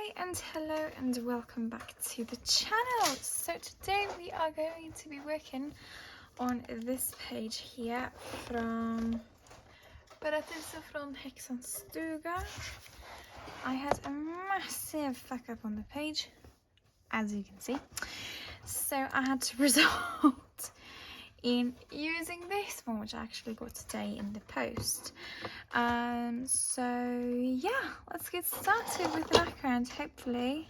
Hi and hello and welcome back to the channel. So today we are going to be working on this page here from Berättelser, från häxans stuga. I had a massive fuck up on the page, as you can see, so I had to resort in using this one, which I actually got today in the post. So yeah, let's get started with the background. Hopefully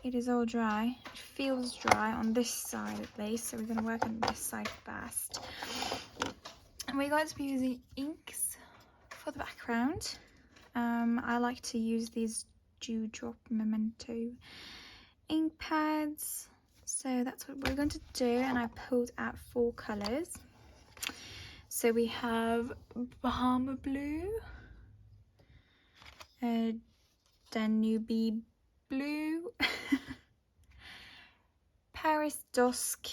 it is all dry. It feels dry on this side at least, so we're going to work on this side first. And we're going to be using inks for the background. I like to use these dewdrop memento ink pads. So that's what we're going to do, and I pulled out 4 colours. So we have Bahama Blue, Danube Blue, Paris Dusk,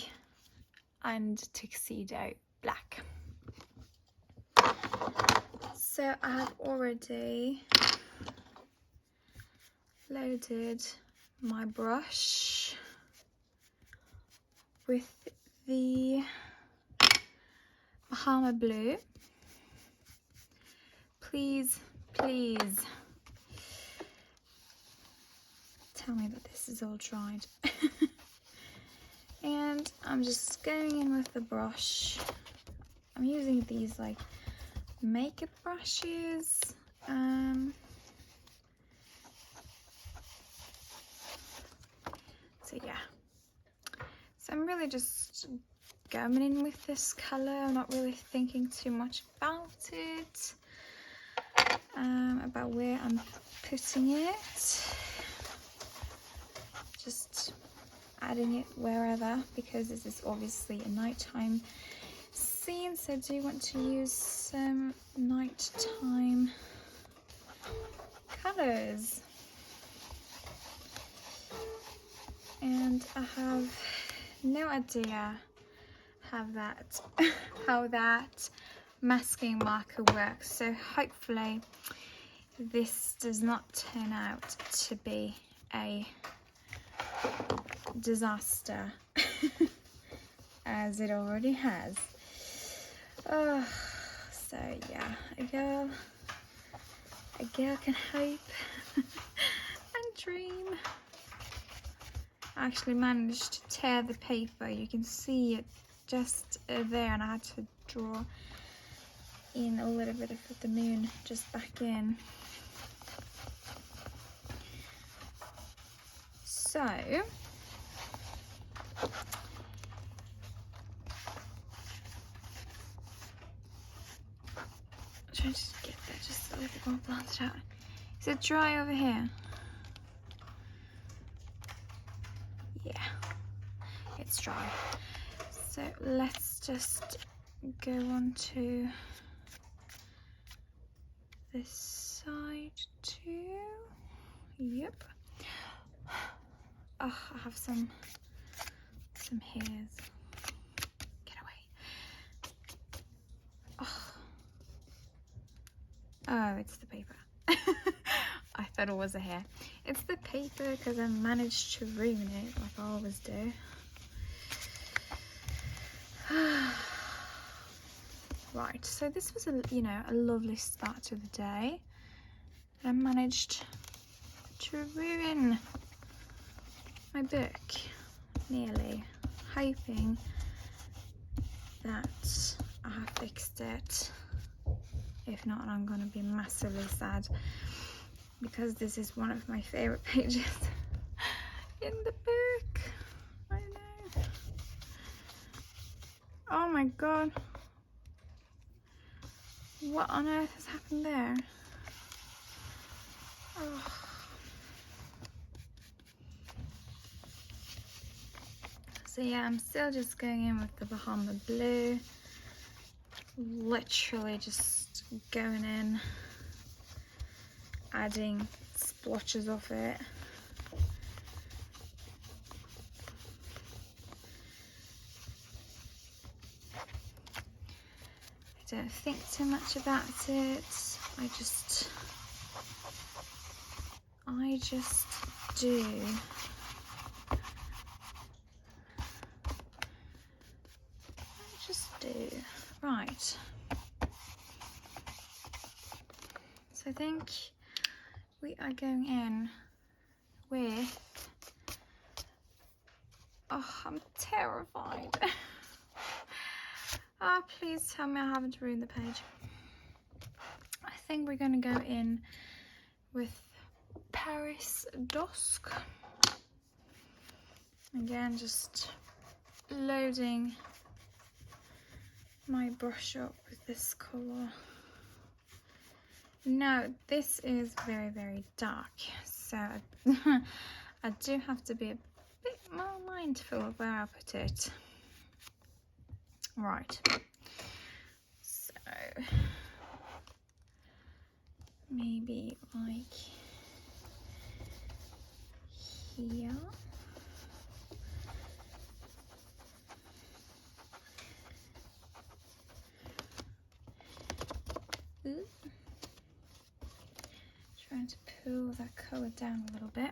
and Tuxedo Black. So I have already loaded my brush with the Bahama Blue. Please tell me that this is all dried. And I'm just going in with the brush. I'm using these like makeup brushes. So yeah. So I'm really just going in with this colour. I'm not really thinking too much about it, about where I'm putting it. Just adding it wherever, because this is obviously a nighttime scene, so I do want to use some nighttime colours. And I have no idea how that masking marker works, so hopefully this does not turn out to be a disaster as it already has. Oh, so yeah, a girl can hope and dream. I actually managed to tear the paper. You can see it just there, and I had to draw in a little bit of the moon just back in. So try to get that just a little bit more blended out. Is it dry over here? Yeah, it's dry. So let's just go on to this side too. Yep. Oh, I have some hairs. Get away. Oh, it's the paper. I thought it was a hair. It's the paper because I managed to ruin it like I always do. Right, so this was a lovely start to the day. I managed to ruin my book, nearly, hoping that I have fixed it. If not, I'm gonna be massively sad, because this is one of my favorite pages in the book. I know. Oh my god. What on earth has happened there? Oh. So yeah, I'm still just going in with the Bahama Blue. Literally just going in, adding splotches of it. I don't think too much about it. I just do right. So I think we are going in with, oh, I'm terrified. Oh, please tell me I haven't ruined the page. I think we're going to go in with Paris Dusk. Again, just loading my brush up with this colour. Now, this is very, very dark, so I do have to be a bit more mindful of where I put it. Right, so maybe like here. Ooh. Trying to pull that colour down a little bit.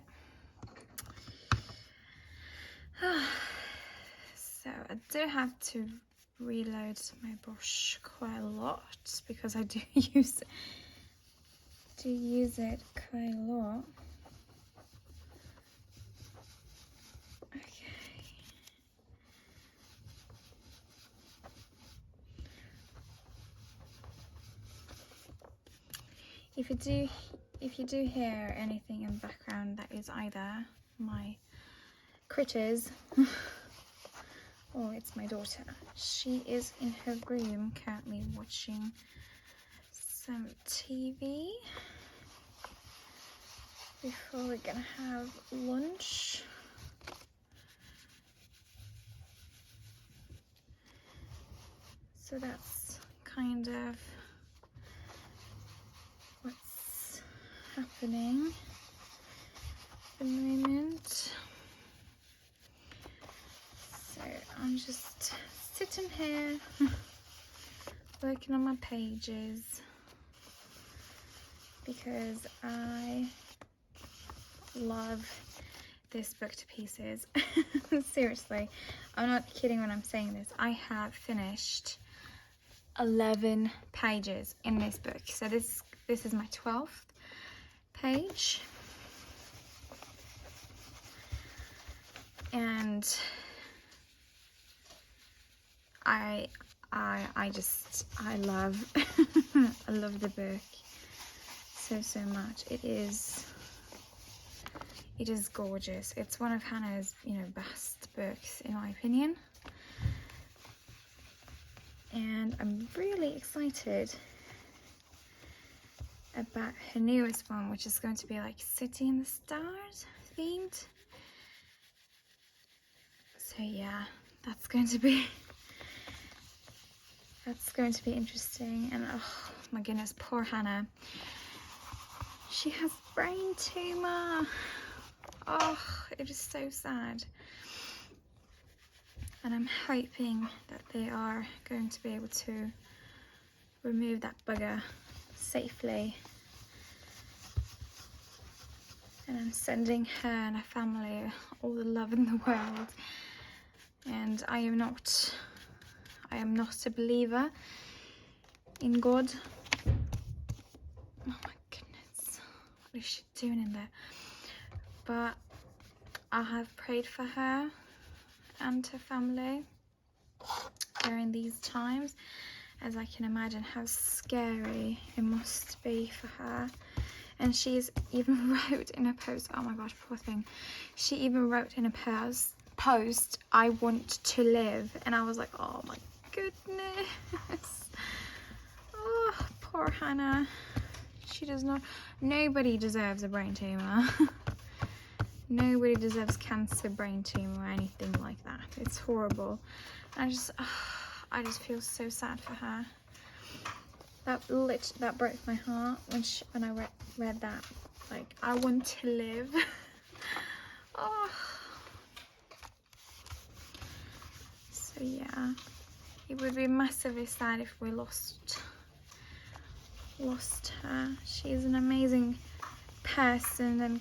So I do have to reload my brush quite a lot because I do use it quite a lot. Okay. If you do hear anything in the background, that is either my critters or it's my daughter. She is in her room currently watching some TV before we're gonna have lunch. So that's kind of what's happening at the moment. So I'm just sitting here working on my pages because I love this book to pieces. Seriously, I'm not kidding when I'm saying this. I have finished 11 pages in this book. So this is my 12th page. And I love I love the book so much. It is gorgeous. It's one of Hannah's, best books in my opinion. And I'm really excited about her newest one, which is going to be like City in the Stars themed. So yeah, that's going to be interesting. And oh my goodness, poor Hannah. She has brain tumor. Oh, it is so sad. And I'm hoping that they are going to be able to remove that bugger safely. And I'm sending her and her family all the love in the world. And I am not a believer in God. Oh my goodness, what is she doing in there? But I have prayed for her and her family during these times, as I can imagine how scary it must be for her. And she's even wrote in a post, oh my gosh, poor thing. She even wrote in a post, I want to live. And I was like, oh my goodness. Oh, poor Hannah. She does not, nobody deserves a brain tumor. Nobody deserves cancer, brain tumor, or anything like that. It's horrible. I just feel so sad for her. That broke my heart when I read that. Like, I want to live. Oh. So yeah, it would be massively sad if we lost her. She's an amazing person and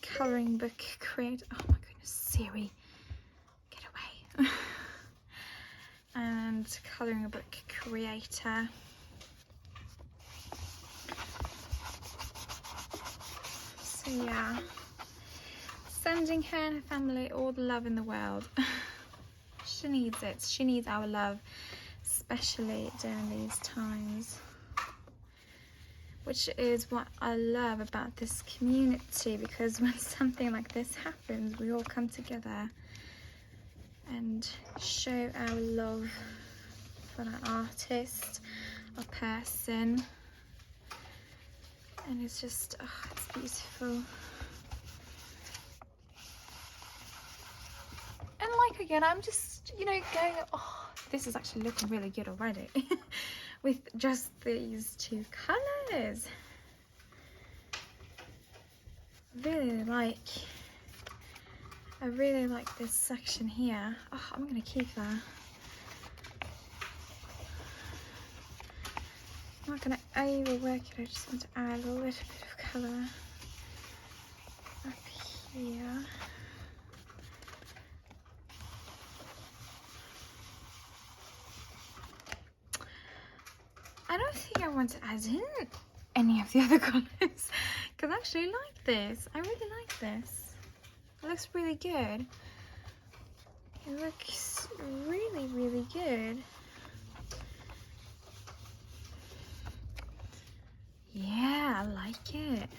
colouring book creator. Oh my goodness, Siri, get away. And colouring book creator. So yeah, sending her and her family all the love in the world. She needs it. She needs our love, especially during these times. Which is what I love about this community, because when something like this happens, we all come together and show our love for an artist, a person, and it's just, oh, it's beautiful. And like again, I'm just, you know, going, oh, this is actually looking really good already. With just these two colours. I really like this section here. Oh, I'm gonna keep that. I'm not gonna overwork it, I just want to add a little bit of colour up here. I don't think I want to add in any of the other colours, because I actually like this. I really like this. It looks really good. It looks really, really good. Yeah, I like it.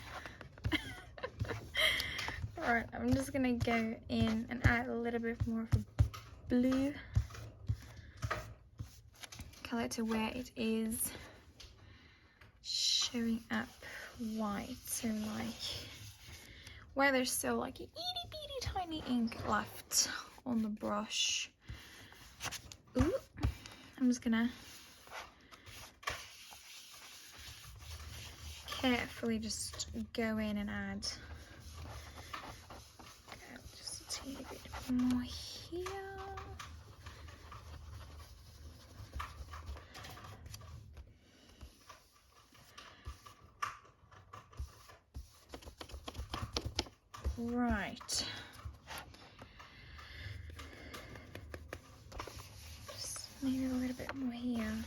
Alright, I'm just gonna go in and add a little bit more of a blue colour to where it is showing up white. So like where there's still like an itty bitty tiny ink left on the brush. Ooh, I'm just gonna carefully just go in and add just a teeny bit more here. Right. Just maybe a little bit more here.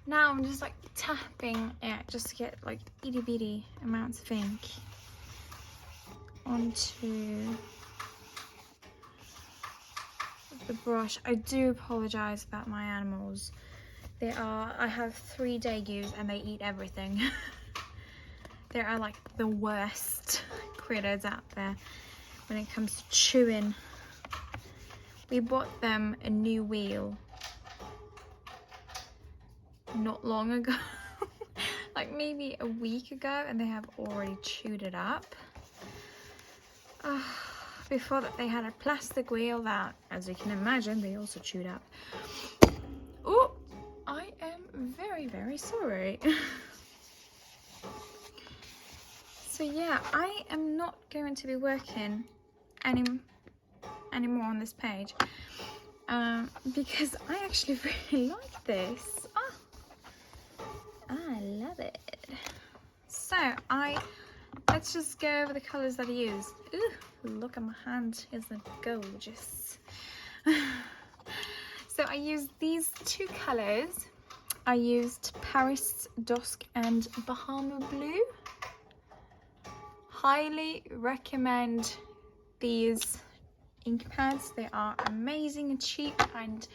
Now I'm just like tapping it just to get like itty bitty amounts of ink onto the brush. I do apologize about my animals. I have 3 dagus and they eat everything. They are like the worst critters out there when it comes to chewing. We bought them a new wheel not long ago, like maybe a week ago, and they have already chewed it up. Before that they had a plastic wheel that, as you can imagine, they also chewed up. Oh, I am very, very sorry. So yeah, I am not going to be working anymore on this page because I actually really like this. Oh, I love it. So let's just go over the colours that I used. Ooh, look at my hand, isn't it gorgeous? So I used these 2 colours. I used Paris Dusk and Bahama Blue. Highly recommend these ink pads. They are amazing and cheap and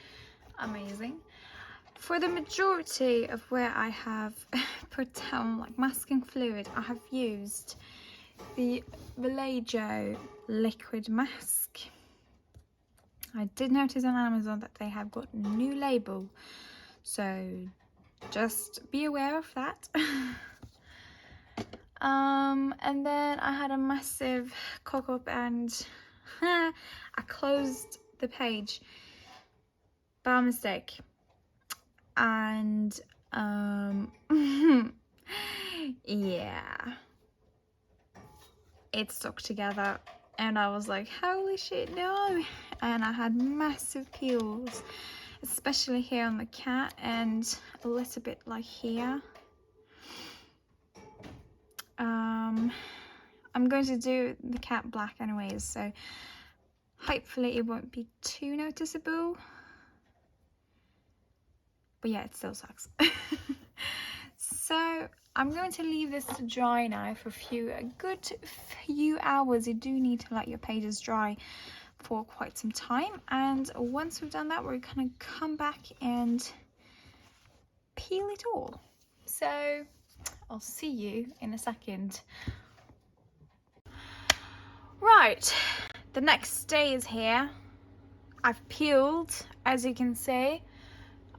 amazing. For the majority of where I have put down like masking fluid, I have used the Vallejo liquid mask. I did notice on Amazon that they have got a new label, so just be aware of that. And then I had a massive cock up and I closed the page by mistake, and yeah, it stuck together and I was like, holy shit, no. And I had massive peels especially here on the cat and a little bit like here. I'm going to do the cat black anyways, so hopefully it won't be too noticeable. But yeah, it still sucks. So I'm going to leave this to dry now for a good few hours. You do need to let your pages dry for quite some time, and once we've done that, we're gonna come back and peel it all. So I'll see you in a second. Right, the next day is here. I've peeled, as you can see.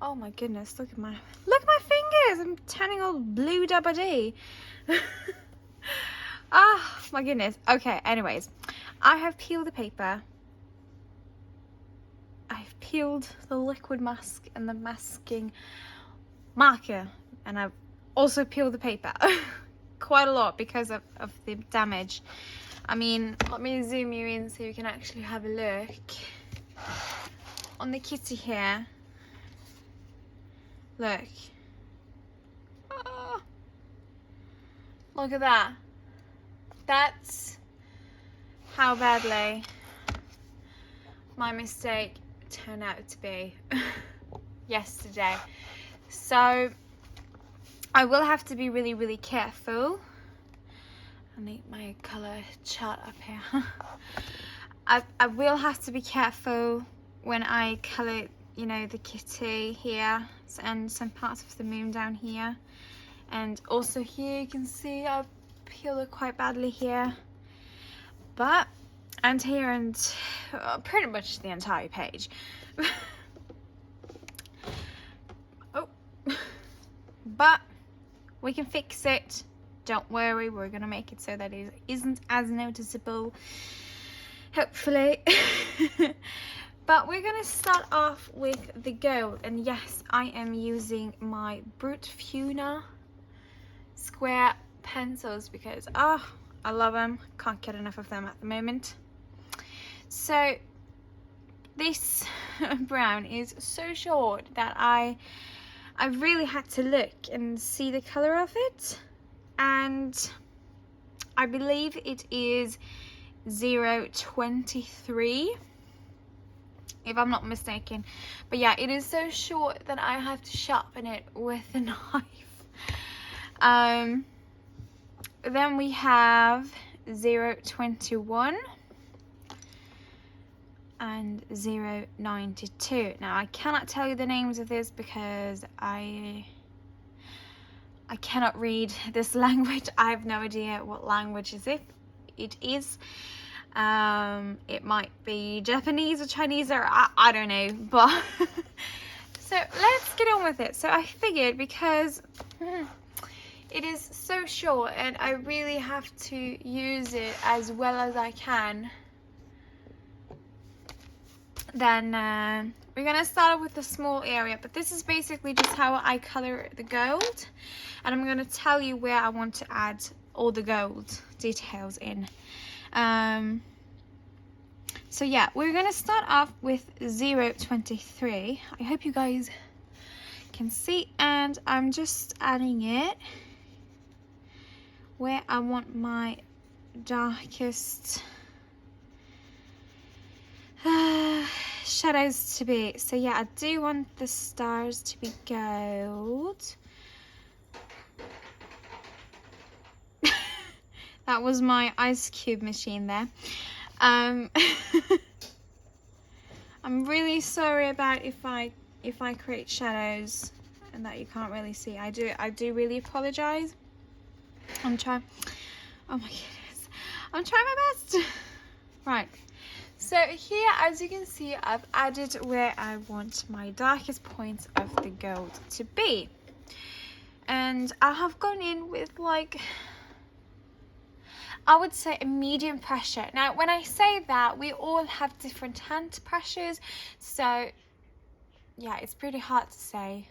Oh my goodness, look at my fingers. I'm turning all blue dabba dee. Oh my goodness. Okay, anyways, I have peeled the paper. I've peeled the liquid mask and the masking marker, and I've also peeled the paper. Quite a lot because of the damage. I mean, let me zoom you in so you can actually have a look. On the kitty here. Look. Oh, look at that. That's how badly my mistake turned out to be yesterday. So I will have to be really, really careful. I need my colour chart up here. I will have to be careful when I colour, you know, the kitty here and some parts of the moon down here, and also here you can see I've peeled it quite badly here, but and here, and pretty much the entire page. Oh, but we can fix it. Don't worry, we're gonna make it so that it isn't as noticeable, hopefully. But we're gonna start off with the gold, and yes, I am using my Brutfuner square pencils because I love them. Can't get enough of them at the moment. So this brown is so short that I really had to look and see the color of it, and I believe it is 023. If I'm not mistaken. But yeah, it is so short that I have to sharpen it with a knife. Then we have 021 and 092. Now I cannot tell you the names of this because I cannot read this language. I have no idea what language it is. It might be Japanese or Chinese, or I don't know, but so let's get on with it. So I figured, because it is so short and I really have to use it as well as I can, then we're gonna start with the small area. But this is basically just how I color the gold, and I'm gonna tell you where I want to add all the gold details in. So yeah, we're gonna start off with 023. I hope you guys can see, and I'm just adding it where I want my darkest shadows to be. So yeah, I do want the stars to be gold. That was my ice cube machine there. I'm really sorry about if I create shadows and that you can't really see. I do really apologize. I'm trying. Oh my goodness, I'm trying my best. Right. So here, as you can see, I've added where I want my darkest points of the gold to be, and I have gone in with, like, I would say a medium pressure. Now, when I say that, we all have different hand pressures, so yeah, it's pretty hard to say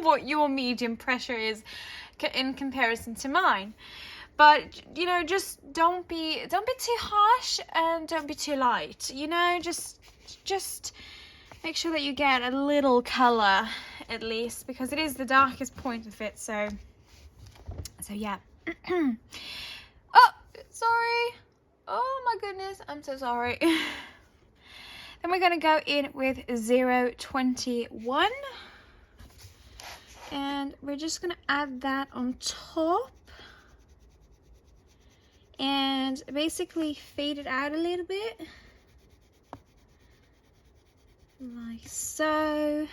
what your medium pressure is in comparison to mine. But you know, just don't be too harsh and don't be too light. You know, just make sure that you get a little color at least, because it is the darkest point of it. So yeah. Oh, sorry. Oh my goodness, I'm so sorry. Then we're going to go in with 021, and we're just going to add that on top and basically fade it out a little bit, like so.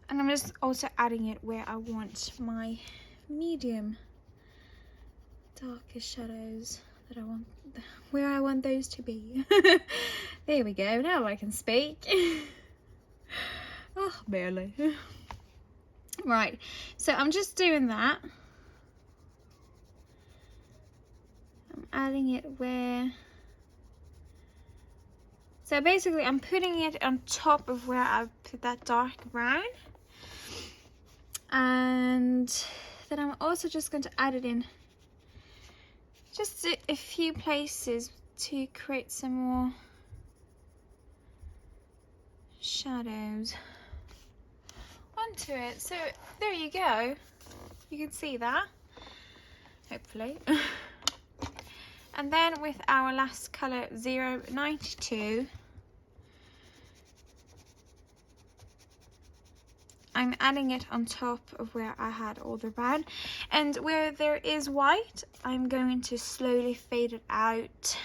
And I'm just also adding it where I want my medium darker shadows that I want, where I want those to be. There we go, now I can speak. Oh, barely. Right, so I'm just doing that. I'm adding it where, so basically I'm putting it on top of where I put that dark brown. And then I'm also just going to add it in just a few places to create some more shadows onto it. So there you go. You can see that, hopefully. And then with our last colour, 092, I'm adding it on top of where I had all the brown, and where there is white, I'm going to slowly fade it out,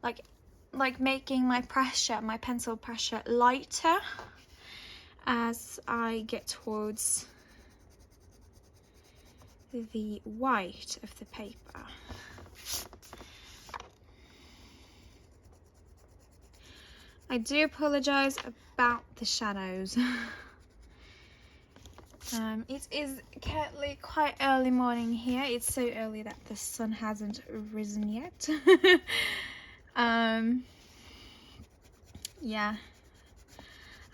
like making my pressure, my pencil pressure, lighter as I get towards the white of the paper. I do apologise about the shadows. It is currently quite early morning here. It's so early that the sun hasn't risen yet. Yeah,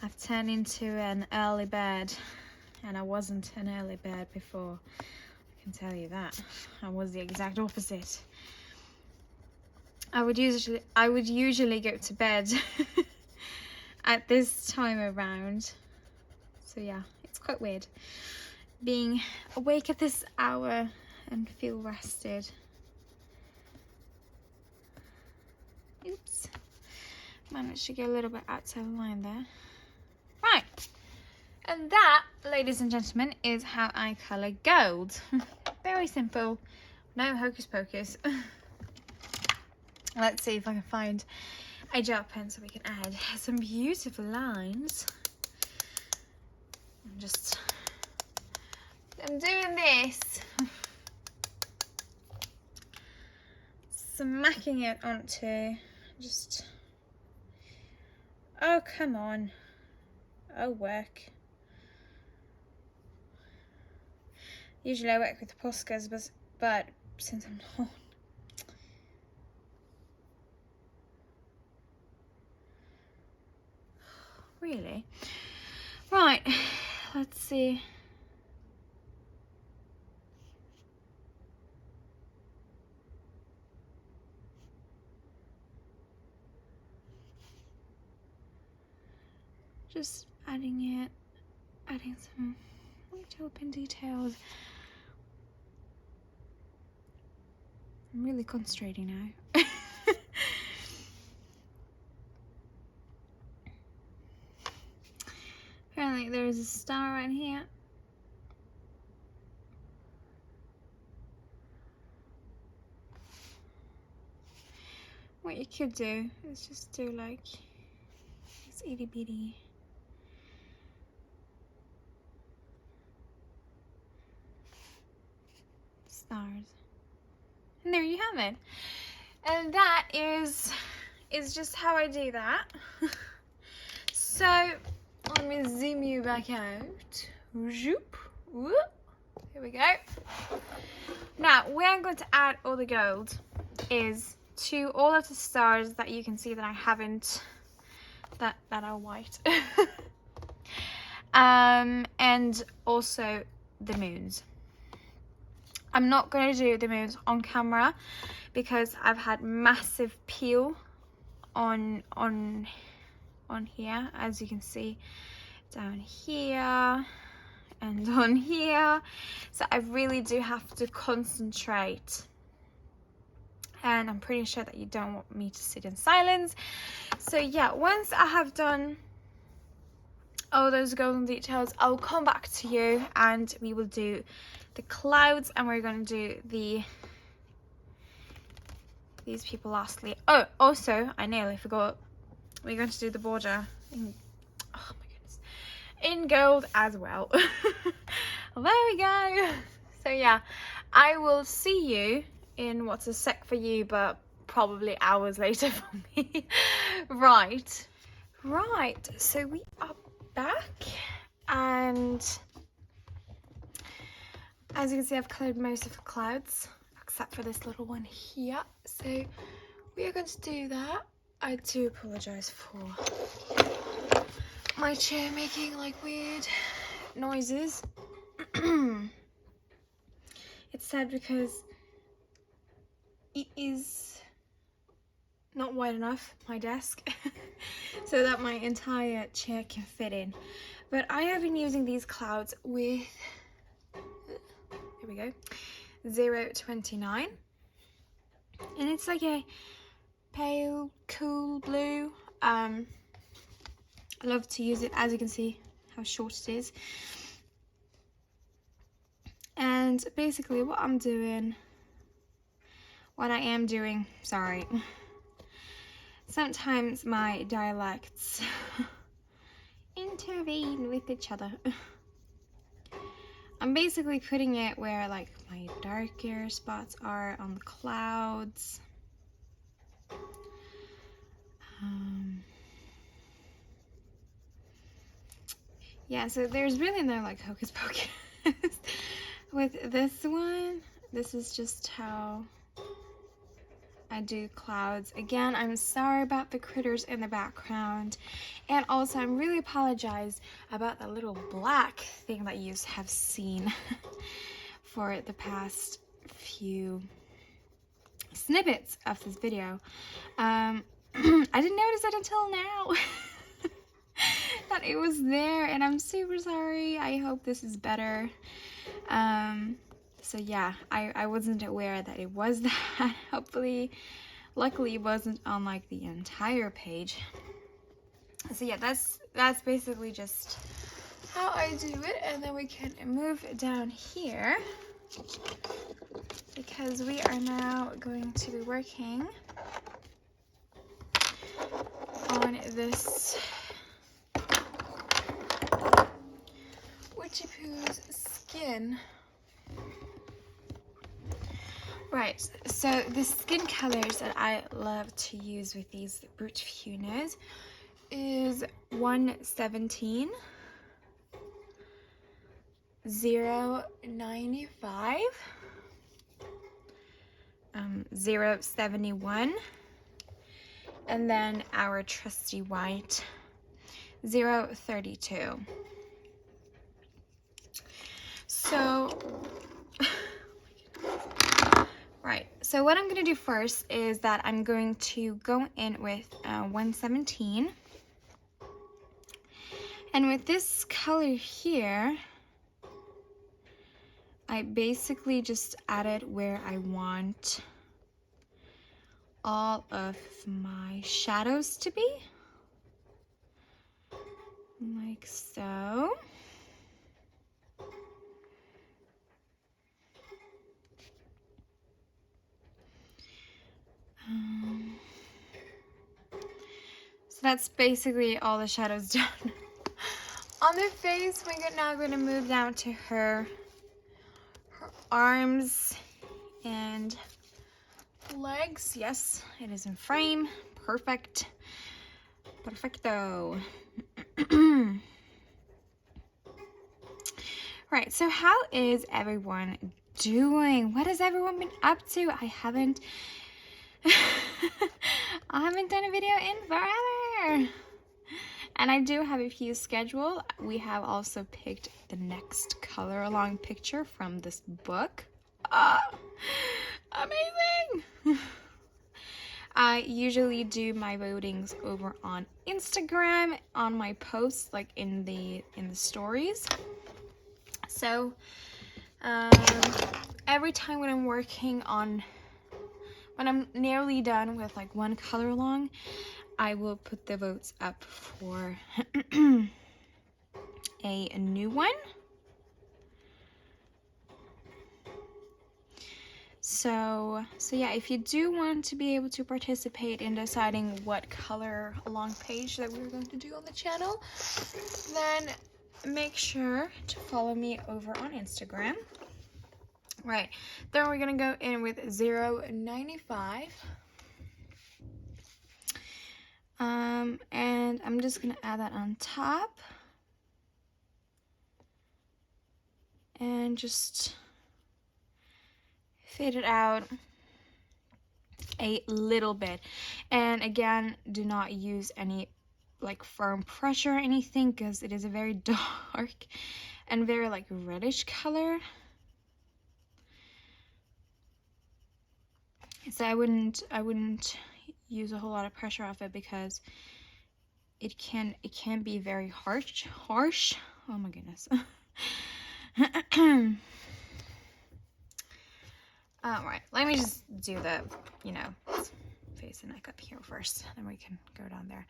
I've turned into an early bird, and I wasn't an early bird before, I can tell you that. I was the exact opposite. I would usually go to bed at this time around. So yeah, it's quite weird being awake at this hour and feel rested. Oops, managed to get a little bit outside the line there. Right, and that, ladies and gentlemen, is how I colour gold. Very simple, no hocus pocus. Let's see if I can find a gel pen so we can add some beautiful lines. I'm doing this, smacking it onto just, oh come on, oh work. Usually I work with poscas, but since I'm not, really. Right, let's see. Just adding some little pin details. I'm really concentrating now. Apparently there is a star right here. What you could do is just do like this itty bitty stars. And there you have it. And that is just how I do that. So let me zoom you back out. Zoop. Whoop. Here we go. Now where I'm going to add all the gold is to all of the stars that you can see that I haven't that are white. And also the moons. I'm not going to do the moons on camera because I've had massive peel on here, as you can see, down here and on here, so I really do have to concentrate, and I'm pretty sure that you don't want me to sit in silence. So yeah, once I have done all those golden details, I'll come back to you and we will do the clouds, and we're going to do these people lastly. Oh, also, I nearly forgot, we're going to do the border in, oh my goodness, in gold as well. There we go. So yeah, I will see you in what's a sec for you, but probably hours later for me. Right, so we are back, and as you can see, I've coloured most of the clouds except for this little one here, so we are going to do that. I do apologise for my chair making like weird noises. It's sad because it is not wide enough, my desk, so that my entire chair can fit in. But I have been using these clouds with, here we go, 029, and it's like a pale cool blue. I love to use it, as you can see how short it is. And basically what I am doing, sorry, sometimes my dialects intervene with each other. I'm basically putting it where like my darker spots are on the clouds. Yeah, so there's really no like hocus pocus with this one. This is just how I do clouds. Again, I'm sorry about the critters in the background, and also I'm really apologize about that little black thing that you have seen for the past few snippets of this video. I didn't notice it until now that it was there, and I'm super sorry. I hope this is better. So yeah, I wasn't aware that it was that. Hopefully, luckily it wasn't on like the entire page. So yeah, that's basically just how I do it, and then we can move down here because we are now going to be working on this witchy poo's skin. Right, so the skin colors that I love to use with these Brutfuners is 117, 095, 071, and then our trusty white 032. So right, so what I'm going to do first is that I'm going to go in with 117, and with this color here, I basically just added where I want all of my shadows to be, like so. So that's basically all the shadows done. On the face, we're now going to move down to her arms and legs. Yes, it is in frame. Perfect. Perfecto. Right, so how is everyone doing? What has everyone been up to? I haven't done a video in forever. And I do have a few scheduled. We have also picked the next color along picture from this book. Ah, amazing! I usually do my votings over on Instagram on my posts, like in the stories. So every time when I'm working on, when I'm nearly done with like one color along, I will put the votes up for a new one. So yeah, if you do want to be able to participate in deciding what color along page that we're going to do on the channel, then make sure to follow me over on Instagram. Right, then we're gonna go in with 0.95. And I'm just gonna add that on top. And just fade it out a little bit. And again, do not use any like firm pressure or anything, because it is a very dark and very like reddish color. So I wouldn't use a whole lot of pressure off it, because it can be very harsh. Oh my goodness. Right, let me just do the, face and neck up here first, then we can go down there.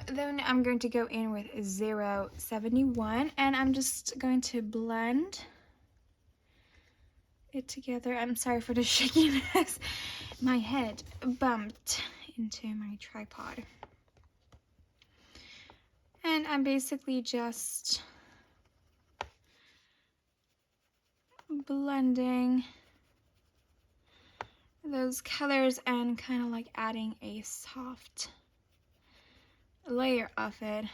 Then I'm going to go in with 0.71, and I'm just going to blend it together. I'm sorry for the shakiness. My head bumped into my tripod. And I'm basically just blending those colors and kind of like adding a soft layer of it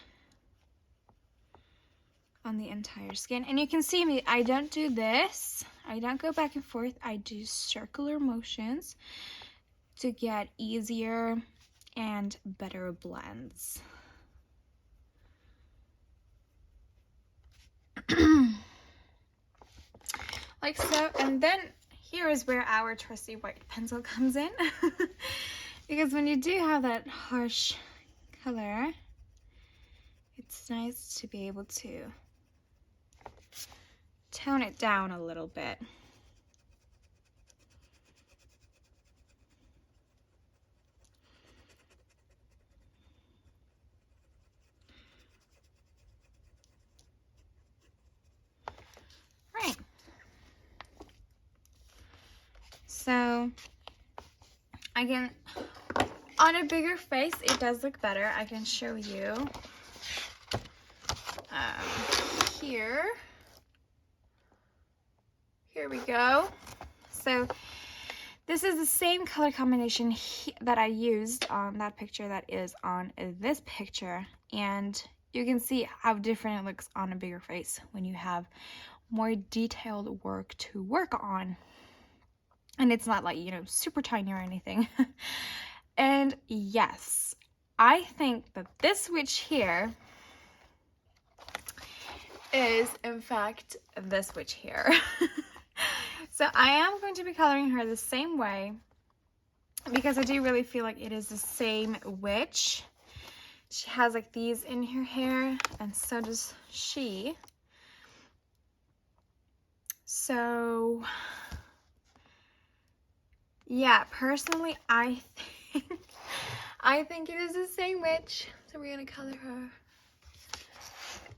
on the entire skin. And you can see me, I don't do this. I don't go back and forth. I do circular motions to get easier and better blends. Like so. And then here is where our trusty white pencil comes in. Because when you do have that harsh color, it's nice to be able to tone it down a little bit. Right. So I can, on a bigger face, it does look better. I can show you here. Here we go. So this is the same color combination that I used on that picture that is on this picture. And you can see how different it looks on a bigger face when you have more detailed work to work on. And it's not like, super tiny or anything. And yes, I think that this witch here is, in fact, this witch here. So I am going to be coloring her the same way, because I do really feel like it is the same witch. She has like these in her hair, and so does she. So yeah, personally, I think it is the same witch. So we're gonna color her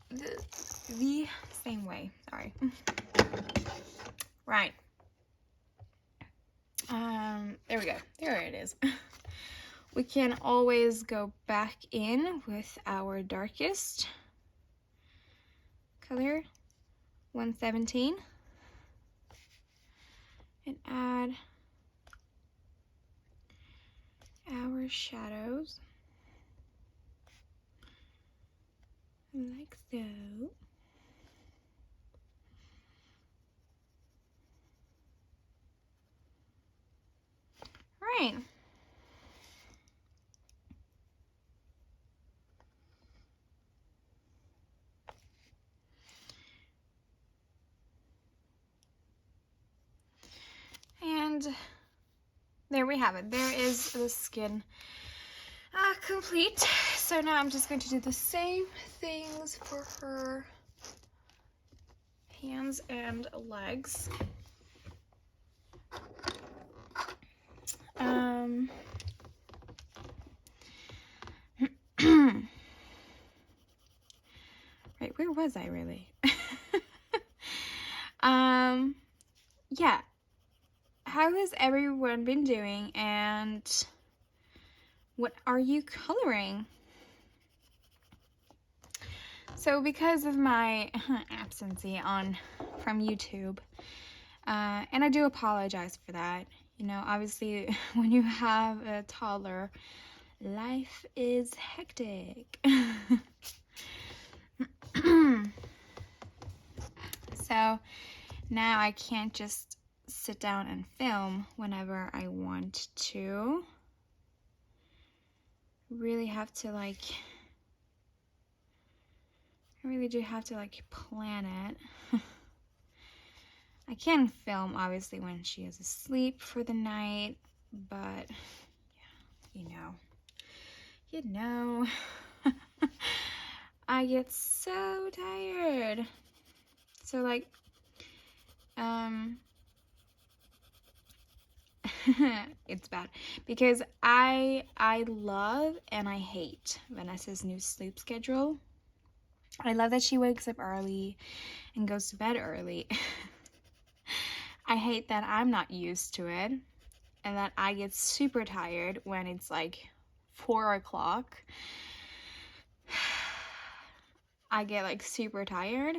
the same way. Sorry. Right. There we go. There it is. We can always go back in with our darkest color, 117, and add our shadows like so. Right. And there we have it. There is the skin complete. So now I'm just going to do the same things for her hands and legs. Right, where was I really? Yeah. How has everyone been doing, and what are you coloring? So because of my absentee from YouTube, and I do apologize for that. You know, obviously when you have a toddler, life is hectic. So now I can't just sit down and film whenever I want to. Really have to I really do have to plan it. I can film obviously when she is asleep for the night, but yeah, you know, I get so tired. So it's bad because I love and I hate Vanessa's new sleep schedule. I love that she wakes up early and goes to bed early. I hate that I'm not used to it and that I get super tired when it's 4 o'clock. I get super tired,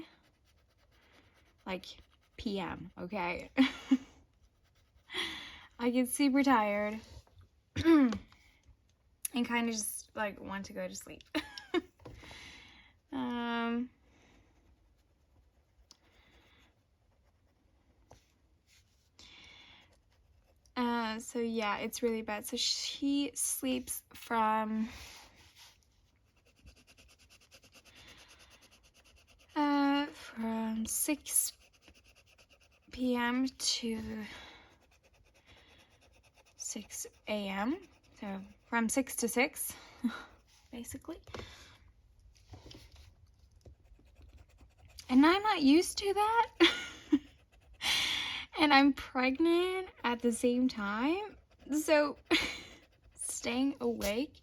PM, okay? I get super tired and kind of just want to go to sleep. So yeah, it's really bad. So she sleeps from 6 p.m. to 6 a.m. So from 6 to 6, basically. And I'm not used to that. And I'm pregnant at the same time. So staying awake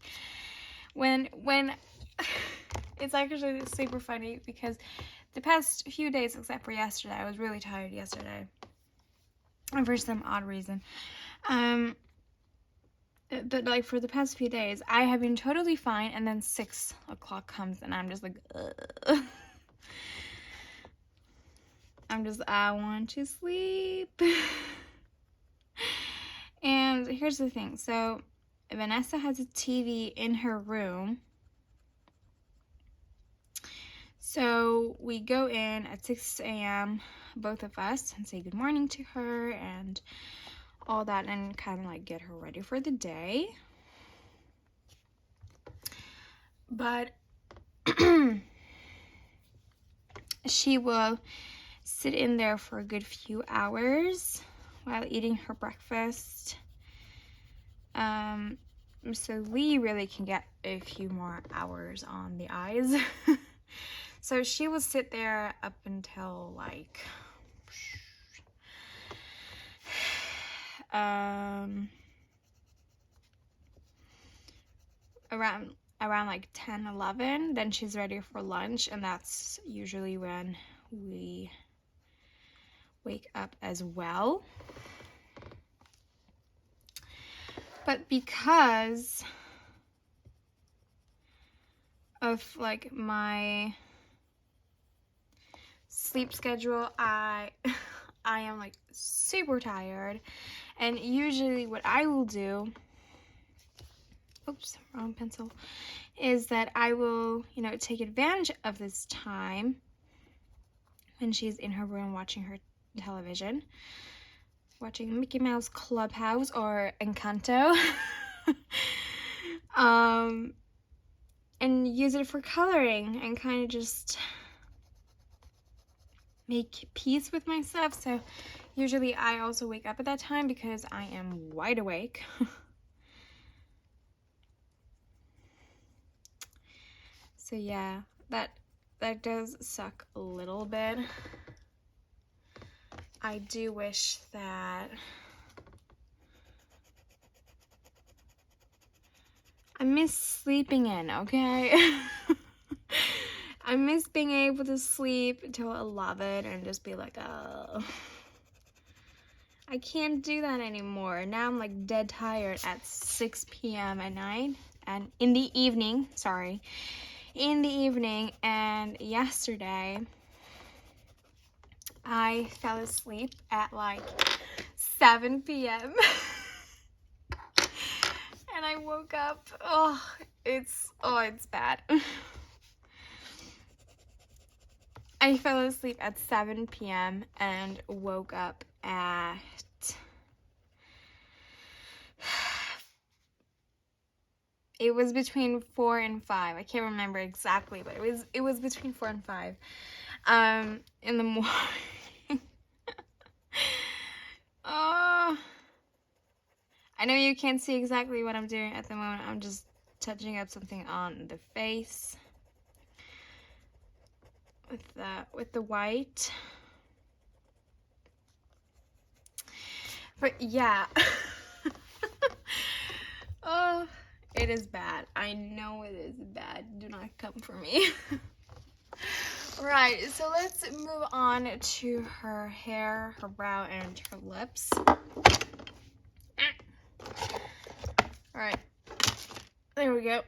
when it's actually super funny because the past few days, except for yesterday, I was really tired yesterday. And for some odd reason. But for the past few days, I have been totally fine, and then 6 o'clock comes and I'm just ugh. I want to sleep. And here's the thing. So Vanessa has a TV in her room. So we go in at 6 a.m., both of us, and say good morning to her and all that, and kind of get her ready for the day. But she will sit in there for a good few hours while eating her breakfast. So Lee really can get a few more hours on the eyes. So she will sit there up until around 10, 11. Then she's ready for lunch, and that's usually when we wake up as well. But because of my sleep schedule, I am super tired, and usually what I will do, oops, wrong pencil, is that I will take advantage of this time when she's in her room watching her television, watching Mickey Mouse Clubhouse or Encanto, and use it for coloring and kind of just make peace with myself. So usually I also wake up at that time because I am wide awake. So yeah, that does suck a little bit. I do wish that I miss sleeping in, okay? I miss being able to sleep until 11 and just be like, oh. I can't do that anymore. Now I'm like dead tired at 6 p.m. at night and in the evening, sorry. In the evening, and yesterday I fell asleep at like 7 p.m. and I woke up, it's bad. I fell asleep at 7 p.m. and woke up at it was between 4 and 5. I can't remember exactly, but it was between 4 and 5 in the morning. Oh, I know you can't see exactly what I'm doing at the moment. I'm just touching up something on the face with the white. But yeah. Oh, it is bad. I know it is bad. Do not come for me. Right, so let's move on to her hair, her brow, and her lips. Alright, there we go.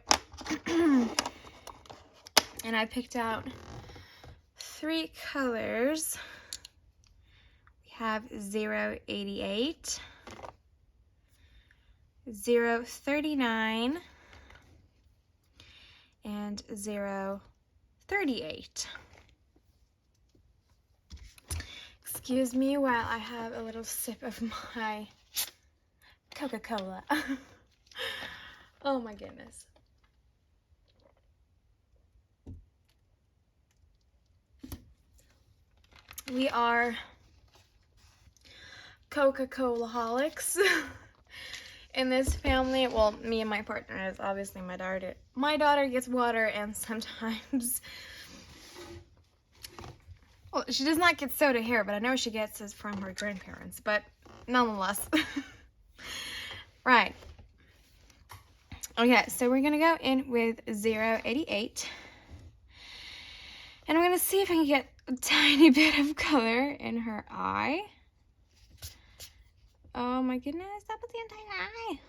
And I picked out 3 colors. We have 088, 039, and 038. Excuse me while I have a little sip of my Coca-Cola. Oh my goodness. We are Coca-Cola-holics in this family. Well, me and my partner is obviously my daughter. My daughter gets water, and sometimes, well, she does not get soda here, but I know she gets this from her grandparents, but nonetheless. Right. Okay, so we're gonna go in with 088. And I'm gonna see if I can get a tiny bit of color in her eye. Oh my goodness, that was the entire eye.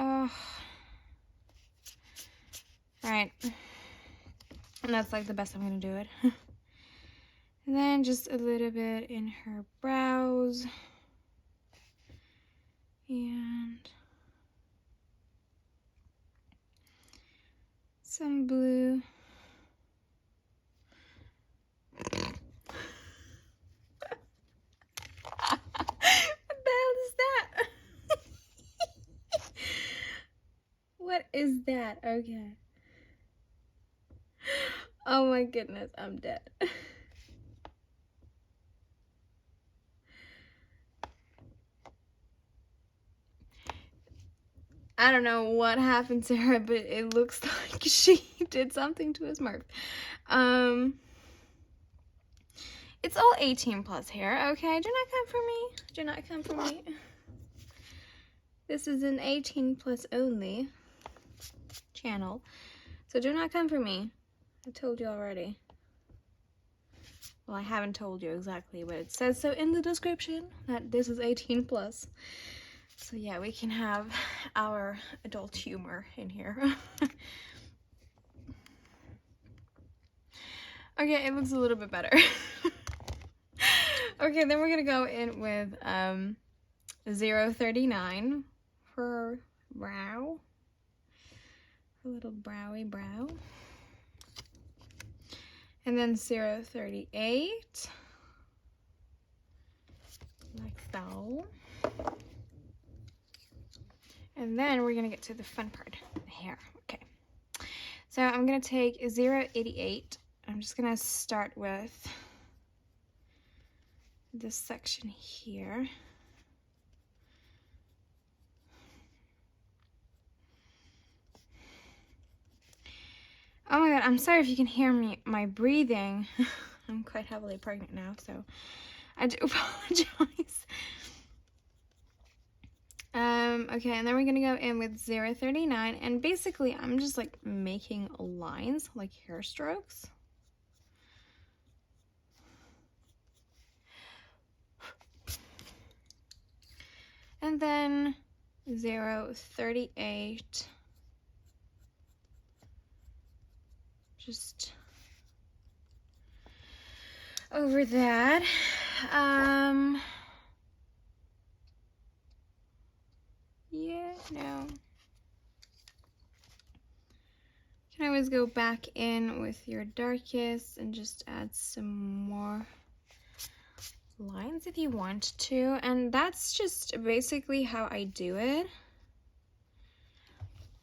Oh. Right. And that's like the best I'm gonna do it. And then just a little bit in her brows. And some blue. What the hell is that? What is that? Okay. Oh my goodness, I'm dead. I don't know what happened to her, but it looks like she did something to his mouth. It's all 18 plus here, okay? Do not come for me. Do not come for me. This is an 18 plus only channel, so do not come for me. I told you already. Well, I haven't told you exactly, but it says so in the description that this is 18 plus. So yeah, we can have our adult humor in here. Okay, it looks a little bit better. Okay, then we're gonna go in with 039 for brow. A little browy brow. And then 038. Like so. And then we're gonna get to the fun part, the hair. Okay. So I'm gonna take 088 I'm just gonna start with this section here. Oh my god, I'm sorry if you can hear my breathing. I'm quite heavily pregnant now, so I do apologize. Okay, and then we're gonna go in with 039, and basically I'm just like making lines, like hair strokes. And then 038, just over that. Yeah, no. You can always go back in with your darkest and just add some more lines if you want to. And that's just basically how I do it.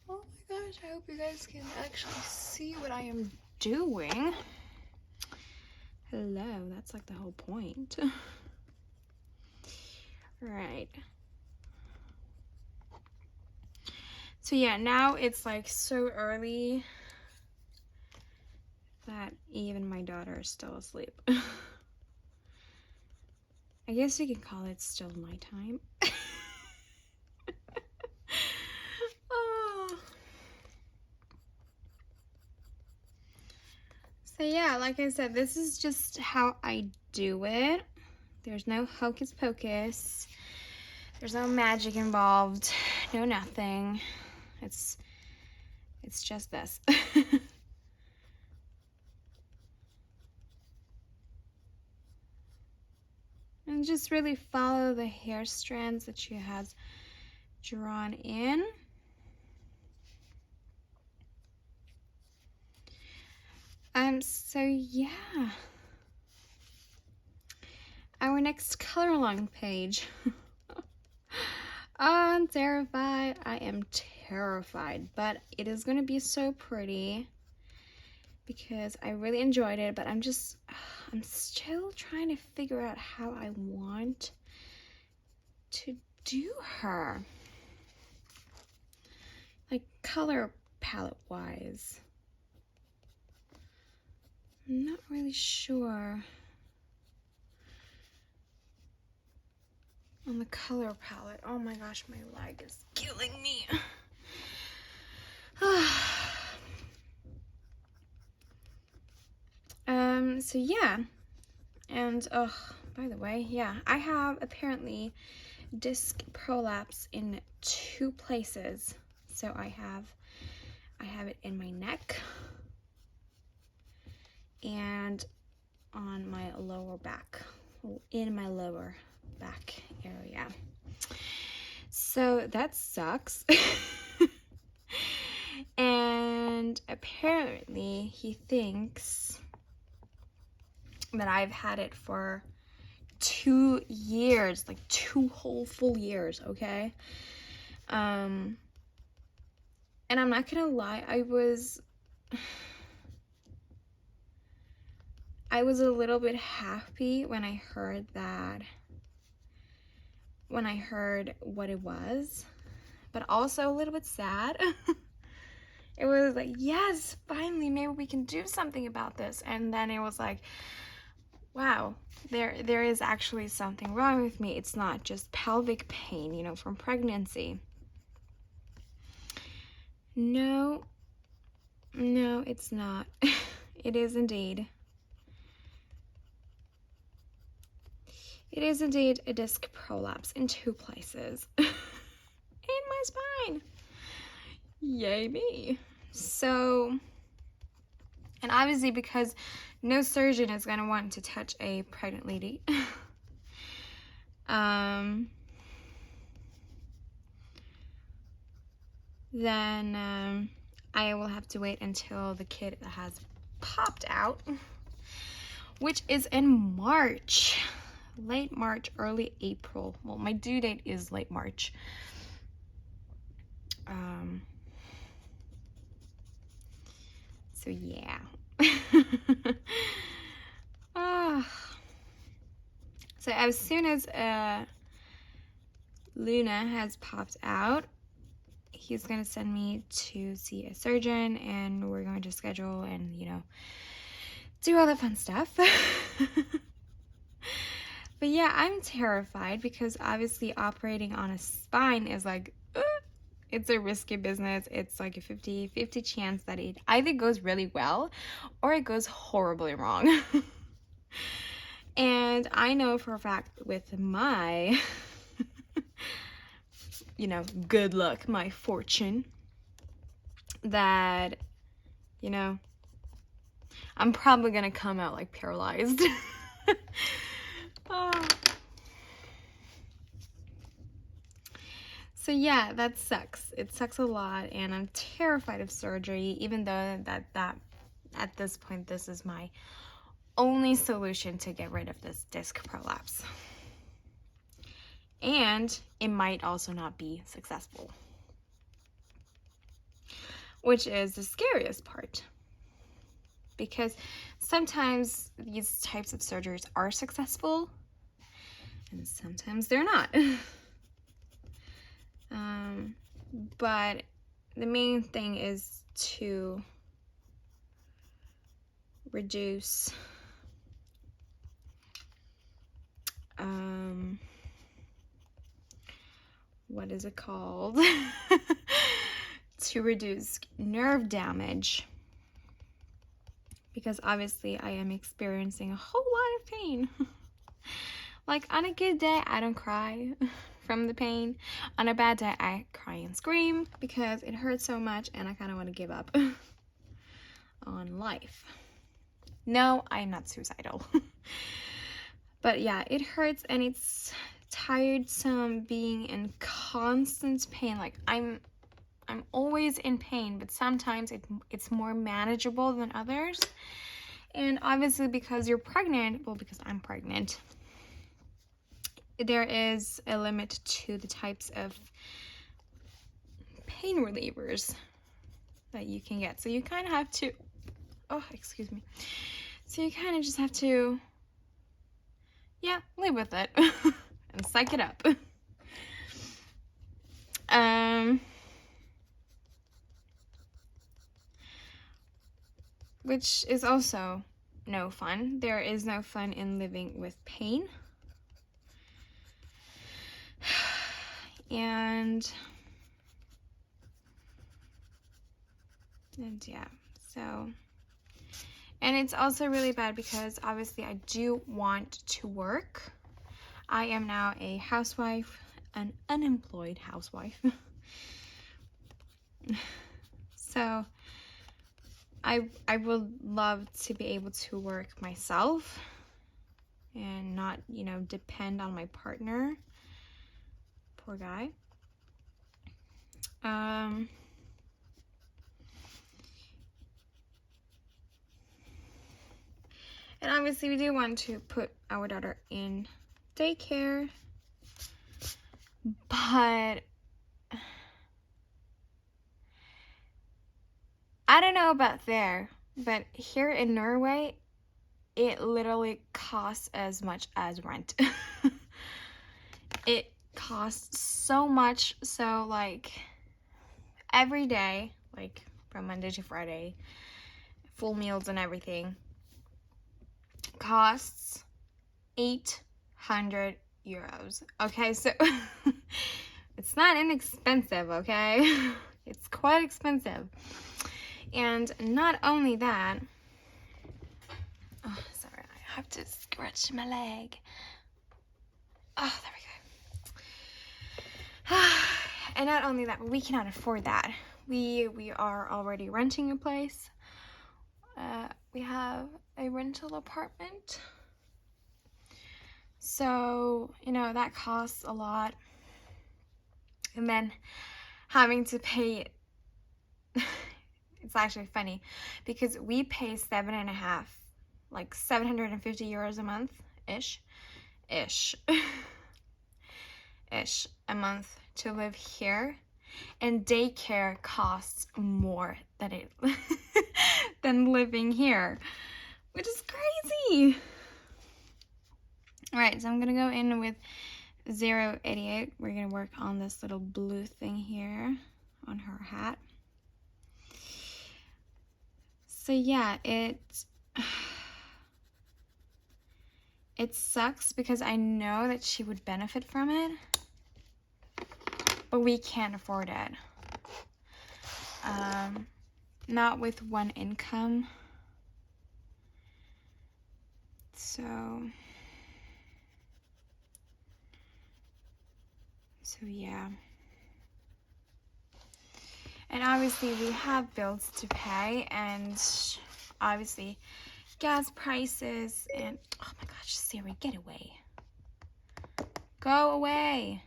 Oh my gosh, I hope you guys can actually see what I am doing. Hello, that's like the whole point. Right. So yeah, now it's like so early that even my daughter is still asleep. I guess you can call it still nighttime. Oh. So yeah, like I said, this is just how I do it. There's no hocus pocus. There's no magic involved. No nothing. It's just this. And just really follow the hair strands that she has drawn in. So yeah. Our next color along page. Oh, I'm terrified. I am terrified, but it is going to be so pretty because I really enjoyed it, but I'm still trying to figure out how I want to do her. Like color palette wise. I'm not really sure on the color palette. Oh my gosh, my leg is killing me. So yeah, and by the way, yeah, I have apparently disc prolapse in 2 places. So I have it in my neck and on my lower back, in my lower back area. So that sucks. And apparently he thinks that I've had it for 2 years, like 2 whole full years, okay? And I'm not gonna lie, I was a little bit happy when I heard what it was, but also a little bit sad. It was like, yes, finally, maybe we can do something about this. And then it was like, wow, there is actually something wrong with me. It's not just pelvic pain, you know, from pregnancy. No, it's not. It is indeed. It is indeed a disc prolapse in 2 places. In my spine. Yay me. So, and obviously because no surgeon is going to want to touch a pregnant lady. Then I will have to wait until the kid has popped out, which is in March. Late March, early April. Well, my due date is late March. So yeah, So as soon as Luna has popped out, he's going to send me to see a surgeon, and we're going to schedule and, you know, do all the fun stuff. But yeah, I'm terrified because obviously operating on a spine is like, it's a risky business. It's like a 50-50 chance that it either goes really well or it goes horribly wrong. And I know for a fact with my, you know, good luck, my fortune, that, you know, I'm probably gonna come out like paralyzed. Oh. So yeah, that sucks. It sucks a lot, and I'm terrified of surgery, even though that at this point, this is my only solution to get rid of this disc prolapse. And it might also not be successful, which is the scariest part. Because sometimes these types of surgeries are successful, and sometimes they're not. But the main thing is to reduce what is it called? To reduce nerve damage, because obviously I am experiencing a whole lot of pain. Like on a good day, I don't cry from the pain. On a bad day, I cry and scream because it hurts so much and I kind of want to give up on life. No, I'm not suicidal. But yeah, it hurts and it's tiresome being in constant pain. Like I'm always in pain, but sometimes it's more manageable than others. And obviously because you're pregnant, well, because I'm pregnant, there is a limit to the types of pain relievers that you can get. So you kind of have to, oh, excuse me. So you kind of just have to, yeah, live with it and psych it up. Which is also no fun. There is no fun in living with pain. And yeah, so, and it's also really bad because obviously I do want to work. I am now a housewife, an unemployed housewife. So I would love to be able to work myself and not, you know, depend on my partner. Poor guy. And obviously we do want to put our daughter in daycare, but I don't know about there, but here in Norway, it literally costs as much as rent. It costs so much. So like every day, like from Monday to Friday, full meals and everything, costs 800 euros. Okay, so it's not inexpensive, okay? It's quite expensive. And not only that, oh, sorry, I have to scratch my leg. Oh, there we go. And not only that, but we cannot afford that. We are already renting a place. We have a rental apartment. So, you know, that costs a lot. And then having to pay, it's actually funny because we pay 7.5, like 750 euros a month, ish, a month to live here. And daycare costs more than it. than living here, which is crazy. All right, so I'm gonna go in with 088. We're gonna work on this little blue thing here on her hat. So yeah, it sucks because I know that she would benefit from it, but we can't afford it. Not with one income. So yeah. And obviously we have bills to pay, and obviously gas prices, and oh my gosh, Siri, get away. Go away.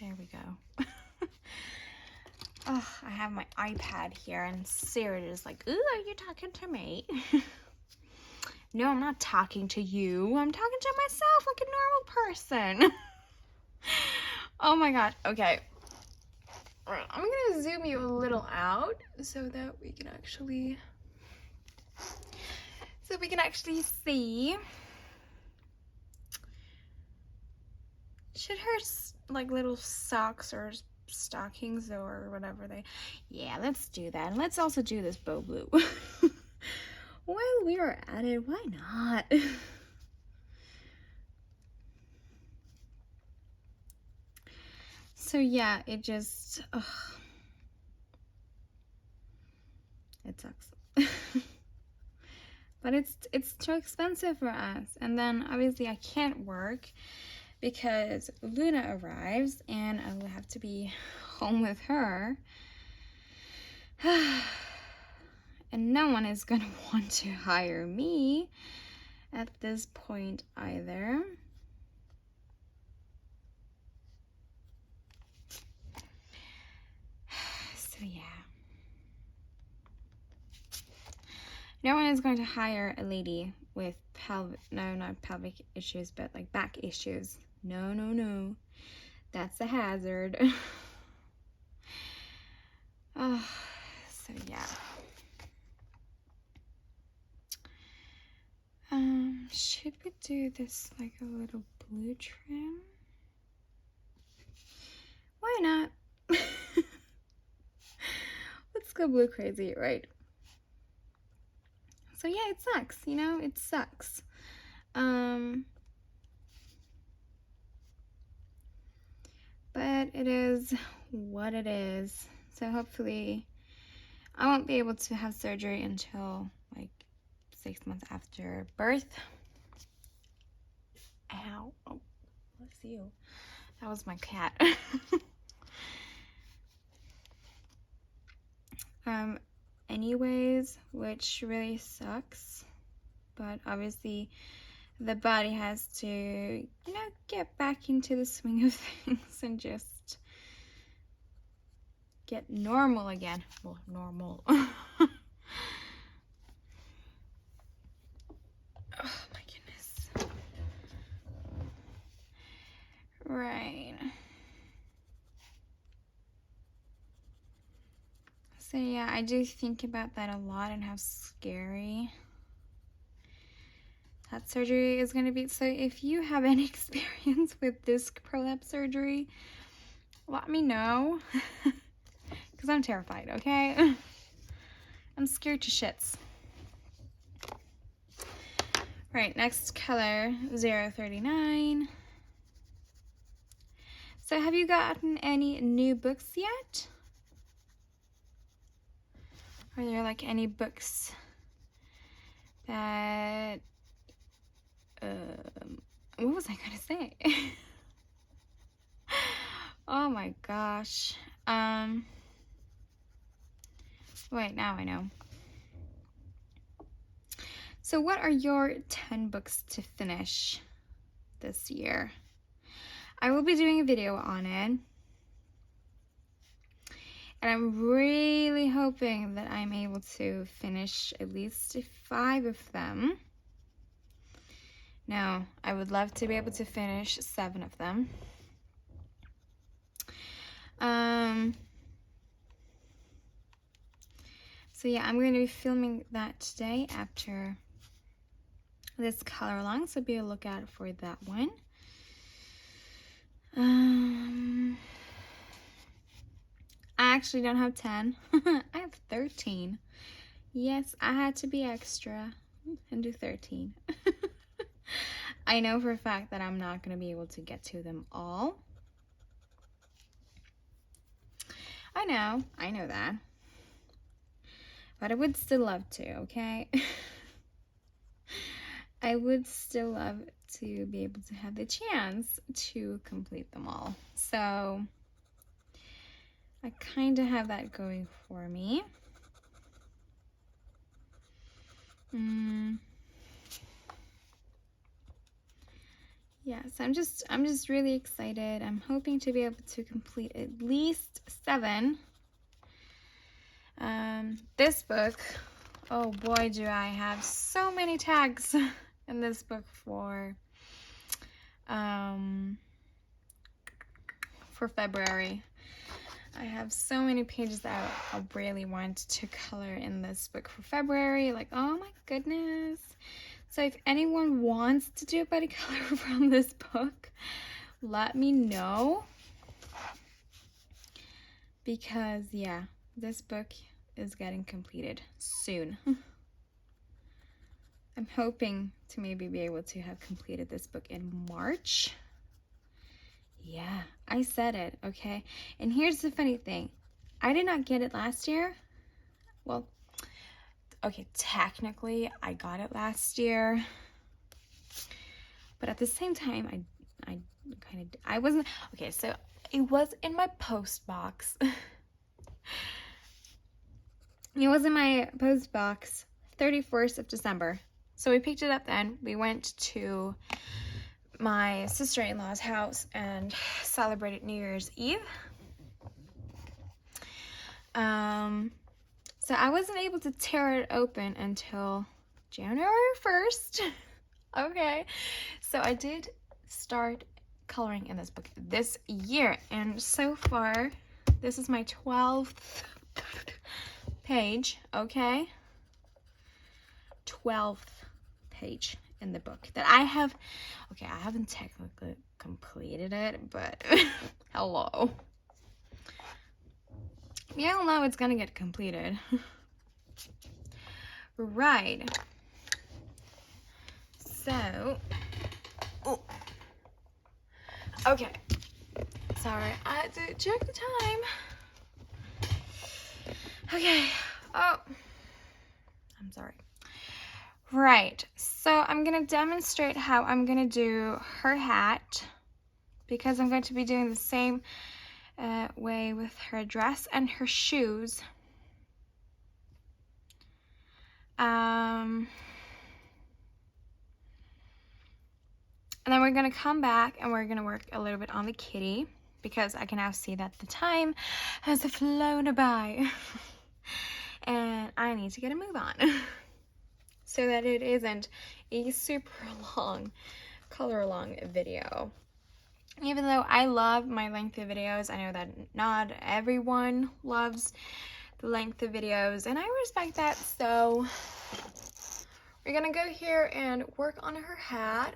There we go. Oh, I have my iPad here, and Siri is like, ooh, are you talking to me? No, I'm not talking to you. I'm talking to myself like a normal person. Oh my god. Okay. I'm gonna zoom you a little out so that we can actually see. Should her like little socks or stockings or whatever yeah, let's do that. And let's also do this bow blue. While we are at it, why not? So yeah, it just it sucks. But it's too expensive for us. And then obviously I can't work because Luna arrives and I will have to be home with her. And no one is gonna want to hire me at this point either. So yeah. No one is going to hire a lady with not pelvic issues, but like back issues. No. That's a hazard. Oh, so yeah. Should we do this like a little blue trim? Why not? Let's go blue crazy, right? So yeah, it sucks, you know, it sucks. But it is what it is. So hopefully I won't be able to have surgery until like 6 months after birth. Ow. Oh, bless you. That was my cat. Anyways, which really sucks. But obviously the body has to, you know, get back into the swing of things and just get normal again. Well, normal. Oh my goodness. Right. So yeah, I do think about that a lot and how scary that surgery is going to be. So if you have any experience with disc prolapse surgery, let me know. Because I'm terrified, okay? I'm scared to shits. Right, next color, 039. So have you gotten any new books yet? Are there like any books that, what was I gonna say? Oh my gosh. Wait, now I know. So what are your 10 books to finish this year? I will be doing a video on it. And I'm really hoping that I'm able to finish at least 5 of them. Now, I would love to be able to finish 7 of them. So yeah, I'm going to be filming that today after this color along, so be a lookout for that one. I actually don't have 10. I have 13. Yes, I had to be extra and do 13. I know for a fact that I'm not going to be able to get to them all. I know that. But I would still love to, okay? I would still love to be able to have the chance to complete them all. So I kind of have that going for me. Yeah, so I'm just really excited. I'm hoping to be able to complete at least 7. This book, oh boy, do I have so many tags in this book for February. I have so many pages that I really want to color in this book for February. Like, oh my goodness. So if anyone wants to do a body color from this book, let me know. Because yeah, this book is getting completed soon. I'm hoping to maybe be able to have completed this book in March. Yeah, I said it, okay? And here's the funny thing. I did not get it last year. Well, okay, technically I got it last year. But at the same time, I wasn't, okay, so it was in my post box. It was in my post box 31st of December. So we picked it up then. We went to my sister-in-law's house and celebrated New Year's Eve. So I wasn't able to tear it open until January 1st. Okay. So I did start coloring in this book this year. And so far, this is my 12th page, okay? 12th page in the book that I have. Okay, I haven't technically completed it, but hello. We all know it's gonna get completed. Right. So, oh. Okay. Sorry, I had to check the time. Okay. Oh, I'm sorry. Right. So I'm going to demonstrate how I'm going to do her hat, because I'm going to be doing the same way with her dress and her shoes. And then we're going to come back and we're going to work a little bit on the kitty, because I can now see that the time has flown by. And I need to get a move on. So that it isn't a super long color along video. Even though I love my lengthy videos, I know that not everyone loves the length of videos, and I respect that. So we're gonna go here and work on her hat,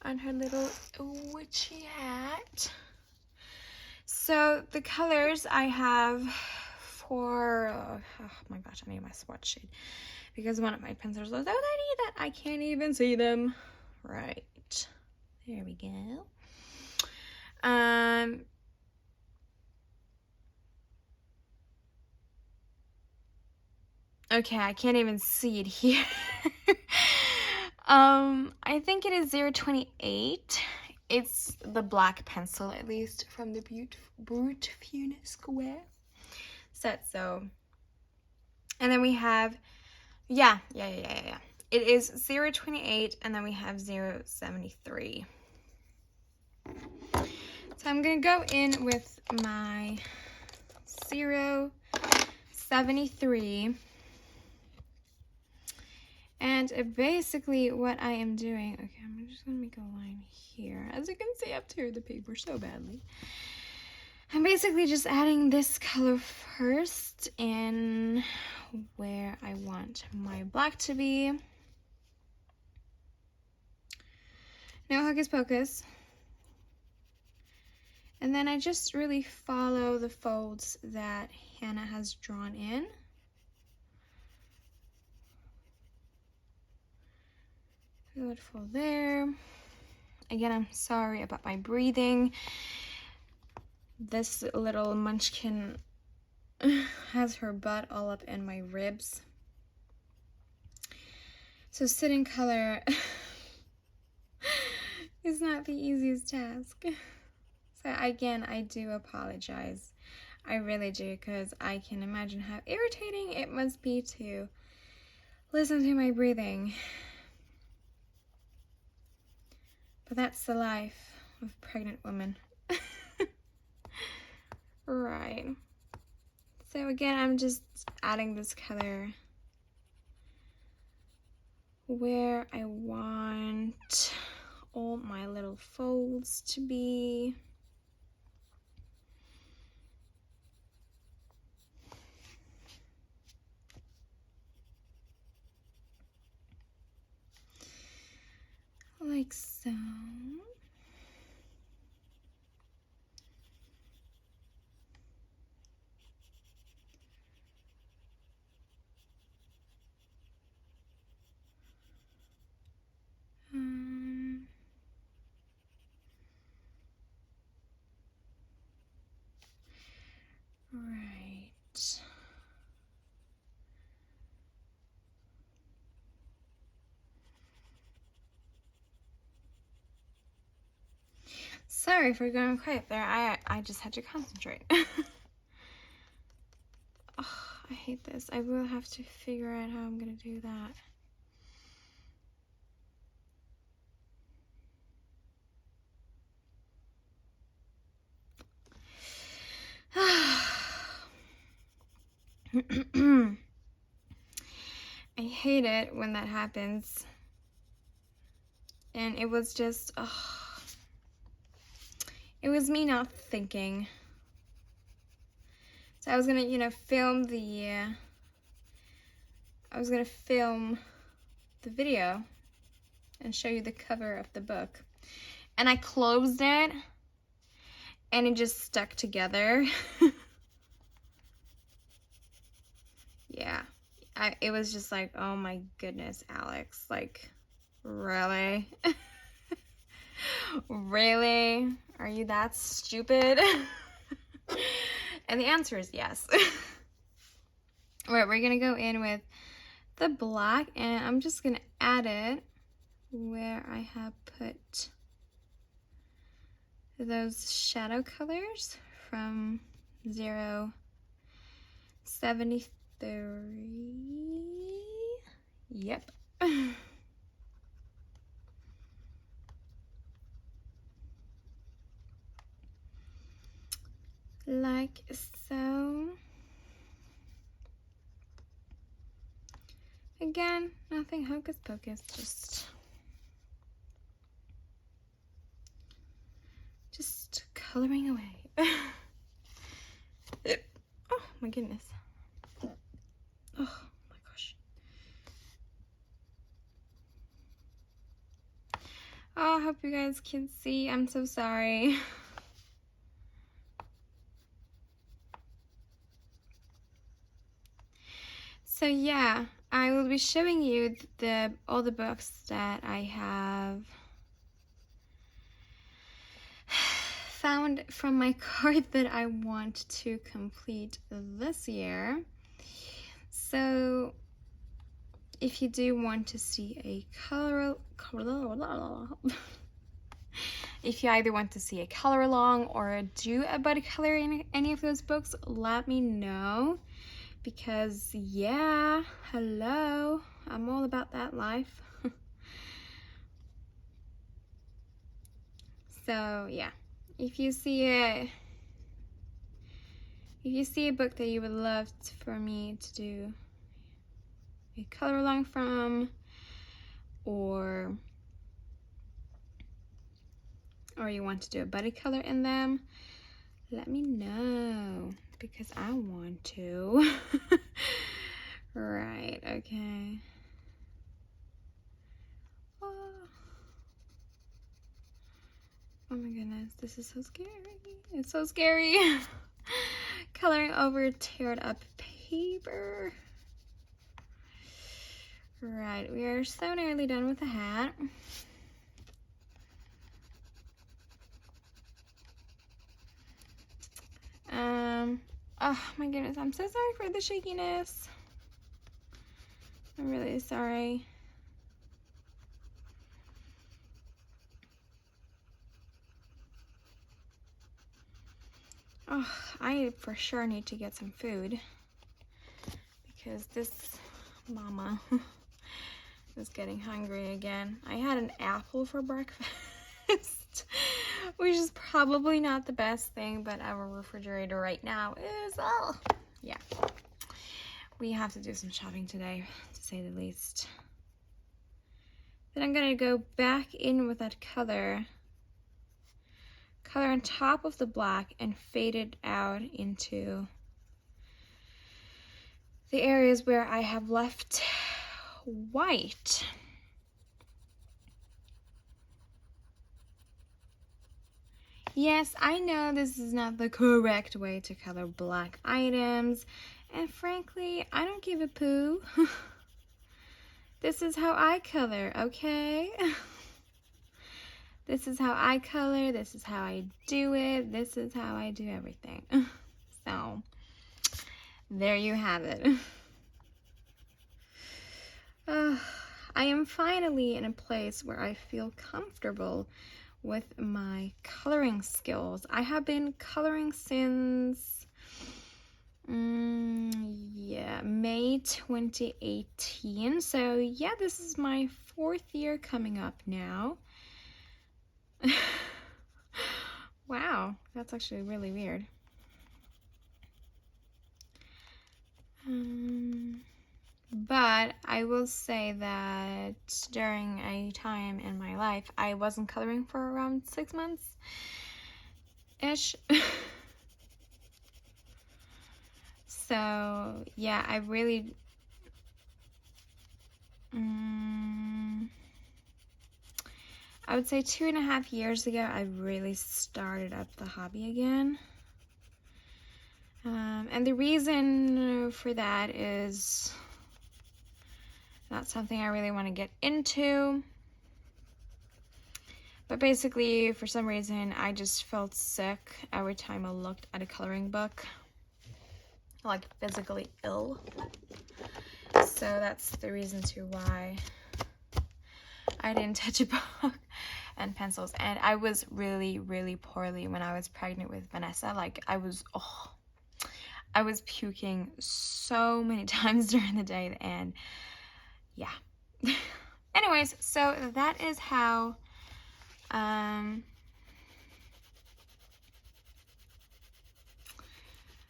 on her little witchy hat. So the colors I have for, oh my gosh, I need my swatch shade, because one of my pencils was so tiny that I can't even see them. Right, there we go. Okay, I can't even see it here. I think it is 028. It's the black pencil, at least from the Brutfuner square set. So, and then we have, yeah. It is 028, and then we have 073. So I'm gonna go in with my 073. And basically what I am doing, okay, I'm just gonna make a line here. As you can see, I've teared the paper so badly. I'm basically just adding this color first in where I want my black to be. No hocus pocus. And then I just really follow the folds that Hannah has drawn in. Good fold there. Again, I'm sorry about my breathing. This little munchkin has her butt all up in my ribs. So sitting color is not the easiest task. So again, I do apologize. I really do, because I can imagine how irritating it must be to listen to my breathing. But that's the life of pregnant women. Right. So again, I'm just adding this color where I want all my little folds to be. Like so. Right. Sorry for going quiet there. I just had to concentrate. Oh, I hate this. I will have to figure out how I'm gonna do that. I hate it when that happens. And it was just, it was me not thinking. So I was gonna, film the video and show you the cover of the book. And I closed it and it just stuck together. Yeah. It was just like, oh my goodness, Alex, like, really? Really? Are you that stupid? And the answer is yes. Alright, we're gonna go in with the black, and I'm just gonna add it where I have put those shadow colors from 073. Yep. Like so. Again, nothing hocus pocus, just coloring away. Oh my goodness. Oh my gosh. Oh, I hope you guys can see. I'm so sorry. So yeah, I will be showing you all the books that I have found from my card that I want to complete this year. So if you do want to see a if you either want to see a color along or do a buddy color in any of those books, let me know. Because yeah, hello, I'm all about that life. So yeah, if you see a book that you would love for me to do a color along from, or you want to do a buddy color in them, let me know because I want to. Right, okay. Oh my goodness, this is so scary. It's so scary. Coloring over teared up paper. Right, we are so nearly done with the hat. Oh my goodness, I'm so sorry for the shakiness. I'm really sorry. Oh, I for sure need to get some food because this mama is getting hungry again. I had an apple for breakfast, which is probably not the best thing, but our refrigerator right now is, oh, yeah. We have to do some shopping today, to say the least. Then I'm gonna go back in with that color on top of the black and fade it out into the areas where I have left white. Yes, I know this is not the correct way to color black items, and frankly, I don't give a poo. This is how I color, okay? This is how I color, this is how I do it, this is how I do everything. So, there you have it. I am finally in a place where I feel comfortable with my coloring skills. I have been coloring since, May 2018. So, yeah, this is my 4th year coming up now. Wow, that's actually really weird. But I will say that during a time in my life, I wasn't coloring for around 6 months-ish. So, yeah, I really... I would say 2.5 years ago, I really started up the hobby again. And the reason for that is not something I really want to get into. But basically, for some reason, I just felt sick every time I looked at a coloring book. Like, physically ill. So that's the reason to why I didn't touch a book and pencils. And I was really, really poorly when I was pregnant with Vanessa. Like, I was puking so many times during the day, and yeah. Anyways, so that is how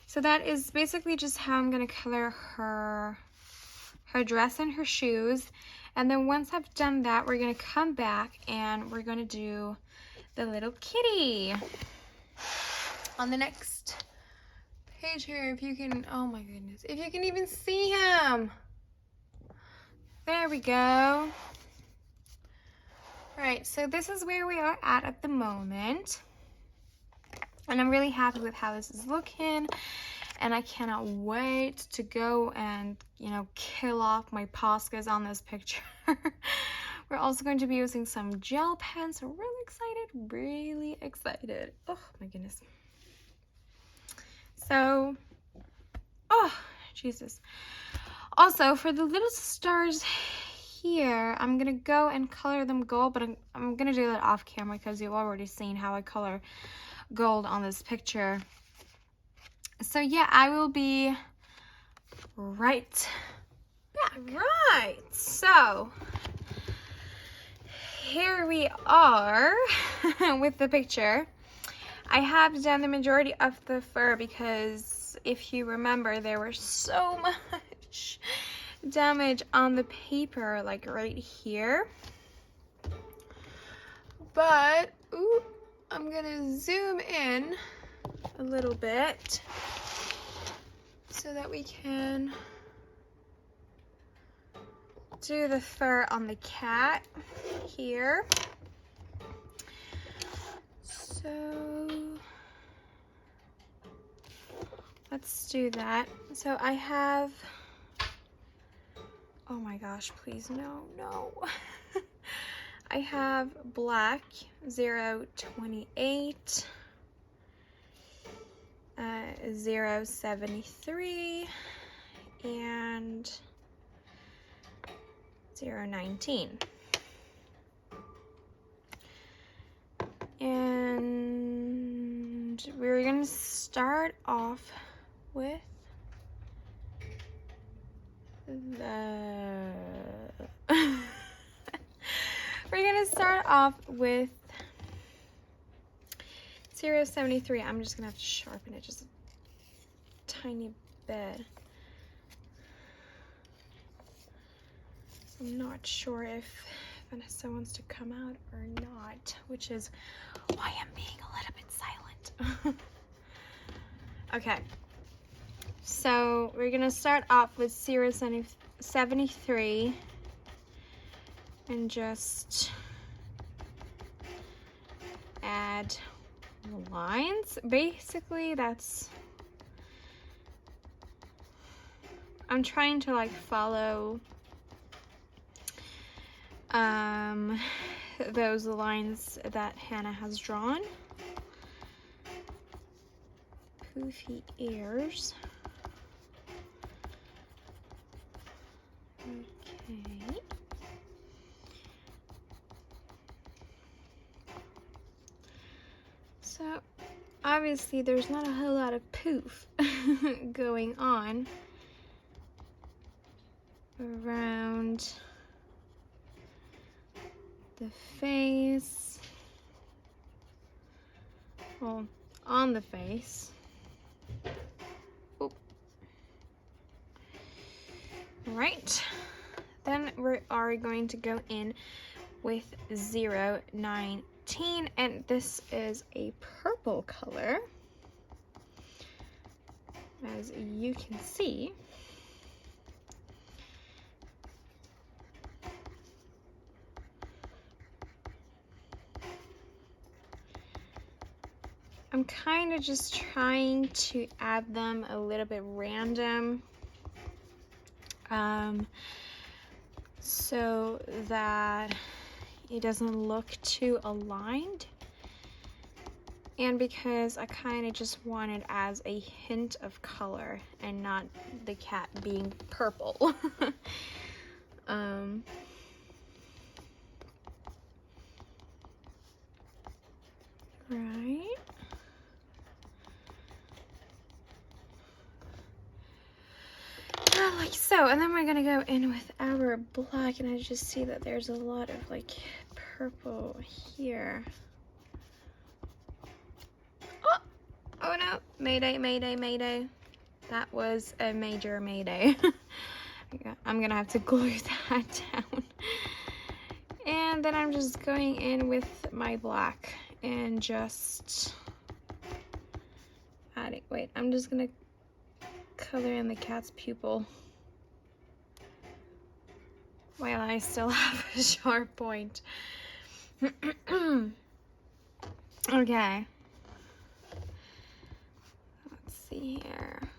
so that is basically just how I'm gonna color her dress and her shoes. And then once I've done that, we're gonna come back and we're gonna do the little kitty on the next page here. If you can, oh my goodness, if you can even see him. There we go. Right, so this is where we are at the moment. And I'm really happy with how this is looking. And I cannot wait to go and, you know, kill off my poscas on this picture. We're also going to be using some gel pens. So really excited, really excited. Oh my goodness. So, oh, Jesus. Also, for the little stars here, I'm gonna go and color them gold, but I'm gonna do that off camera because you've already seen how I color gold on this picture. So yeah, I will be right back. Right, so here we are with the picture. I have done the majority of the fur because if you remember, there was so much damage on the paper, like right here. But ooh, I'm gonna zoom in a little bit so that we can do the fur on the cat here. So let's do that. So I have, oh my gosh, please, no. I have black 028, 073, and 019. And we're gonna start off with the we're gonna start off with 073. I'm just gonna have to sharpen it just a tiny bit. I'm not sure if Vanessa wants to come out or not, which is why I'm being a little bit silent. Okay, so we're gonna start off with 073 and just add lines. Basically, I'm trying to like follow those lines that Hannah has drawn. Poofy ears. Okay. So obviously there's not a whole lot of poof going on around the face, well, on the face. Oop. Right, then we are going to go in with 019, and this is a purple color, as you can see. I'm kind of just trying to add them a little bit random, so that it doesn't look too aligned, and because I kind of just want it as a hint of color and not the cat being purple. Right. Like so, and then we're gonna go in with our black, and I just see that there's a lot of like purple here. Oh no, mayday, mayday, mayday. That was a major mayday. I'm gonna have to glue that down. And then I'm just going in with my black and just adding, wait, I'm just gonna color in the cat's pupil while I still have a sharp point. Okay. Let's see here.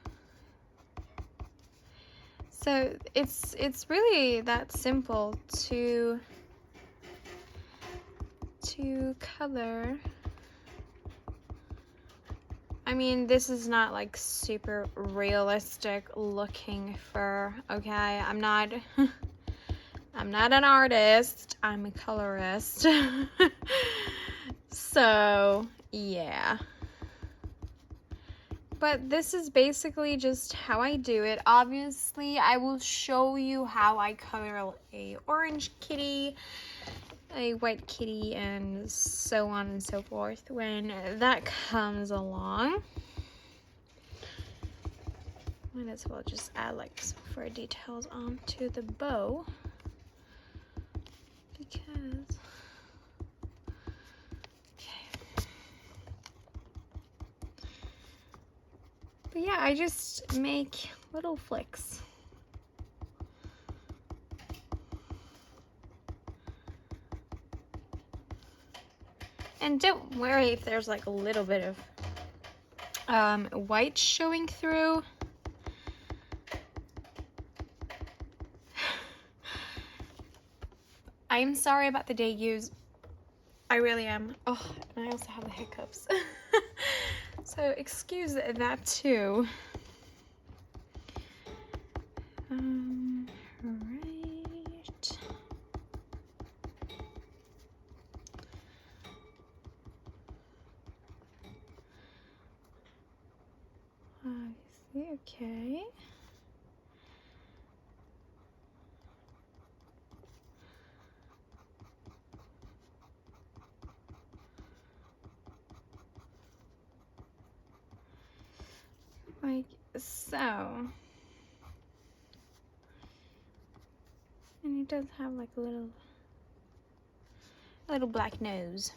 So it's really that simple to color. I mean, this is not like super realistic looking fur, okay? I'm not an artist, I'm a colorist. So, yeah. But this is basically just how I do it. Obviously, I will show you how I color a orange kitty, a white kitty, and so on and so forth when that comes along. Might as well just add like some fur details onto the bow, because yeah, I just make little flicks. And don't worry if there's like a little bit of white showing through. I'm sorry about the day use. I really am. Oh, and I also have the hiccups. So excuse that too. Right. Obviously, okay. Like so. And it does have like a little black nose.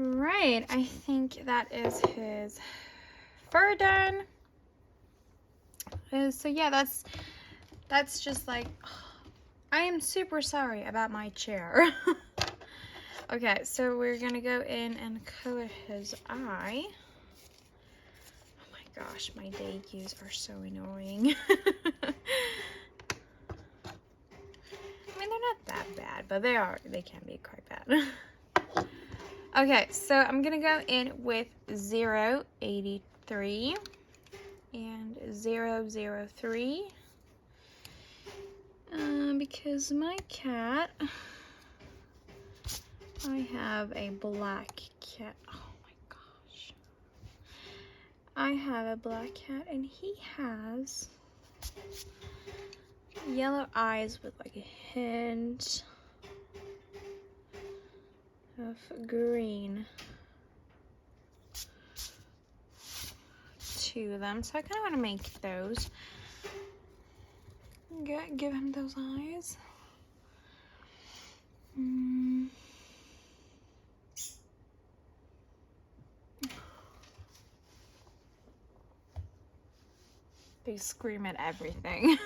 Right, I think that is his fur done. So yeah, that's just like, I am super sorry about my chair. Okay, so we're gonna go in and color his eye. Oh my gosh, my day cues are so annoying. I mean, they're not that bad, but they can be quite bad. Okay, so I'm gonna go in with 083 and 003 because my cat, I have a black cat. Oh my gosh, I have a black cat and he has yellow eyes with like a hint of green to them, so I kind of want to make those. Give him those eyes. They scream at everything.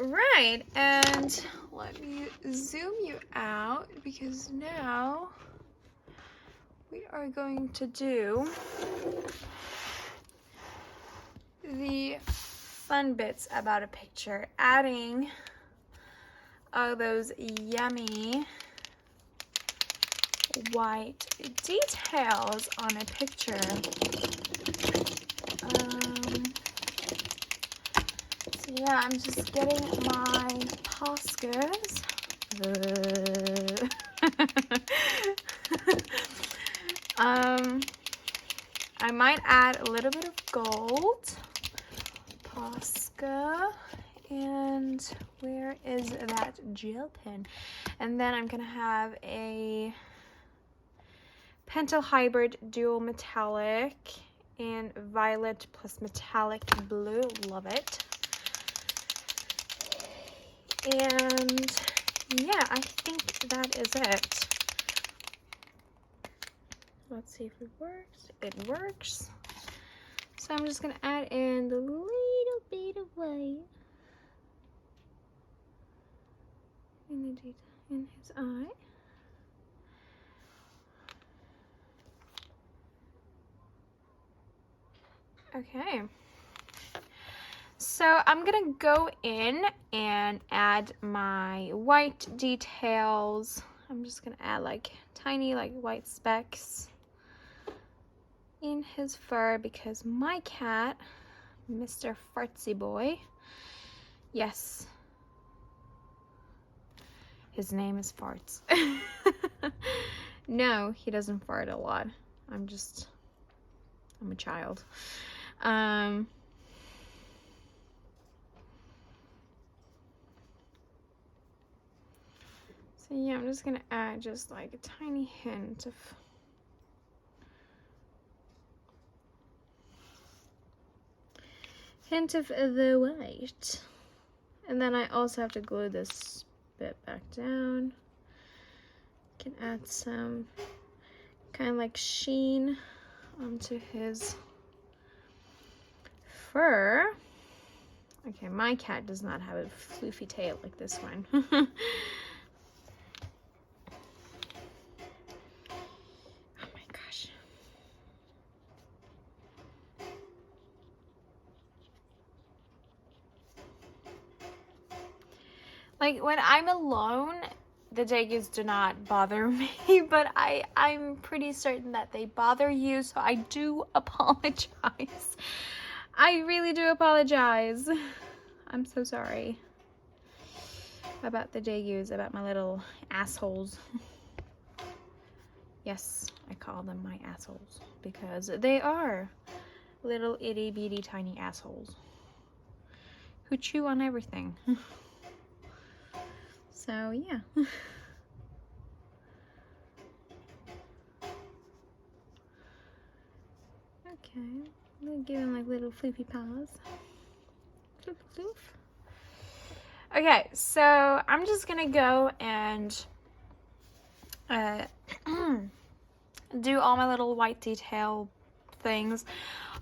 Right, and let me zoom you out because now we are going to do the fun bits about a picture, adding all those yummy white details on a picture. So yeah, I'm just getting my poscas. I might add a little bit of gold. Posca. And where is that gel pen? And then I'm gonna have a Pentel hybrid dual metallic and violet plus metallic blue. Love it. And yeah, I think that is it. Let's see if it works. It works. So I'm just gonna add in the little bit of white in his eye. Okay. So I'm gonna go in and add my white details. I'm just gonna add like tiny like white specks in his fur because my cat, Mr. Fartsy Boy, yes, his name is Farts. No, he doesn't fart a lot. I'm a child. So yeah, I'm just gonna add just like a tiny hint of the white. And then I also have to glue this bit back down. Can add some kind of like sheen onto his fur. Okay, my cat does not have a floofy tail like this one. Oh my gosh. Like when I'm alone, the daggers do not bother me, but I'm pretty certain that they bother you, so I do apologize. I really do apologize. I'm so sorry about the daggers, about my little assholes. Yes, I call them my assholes because they are little itty bitty tiny assholes who chew on everything. So yeah. Okay, we'll give him like little floofy paws. Floof, floof. Okay, so I'm just gonna go and do all my little white detail things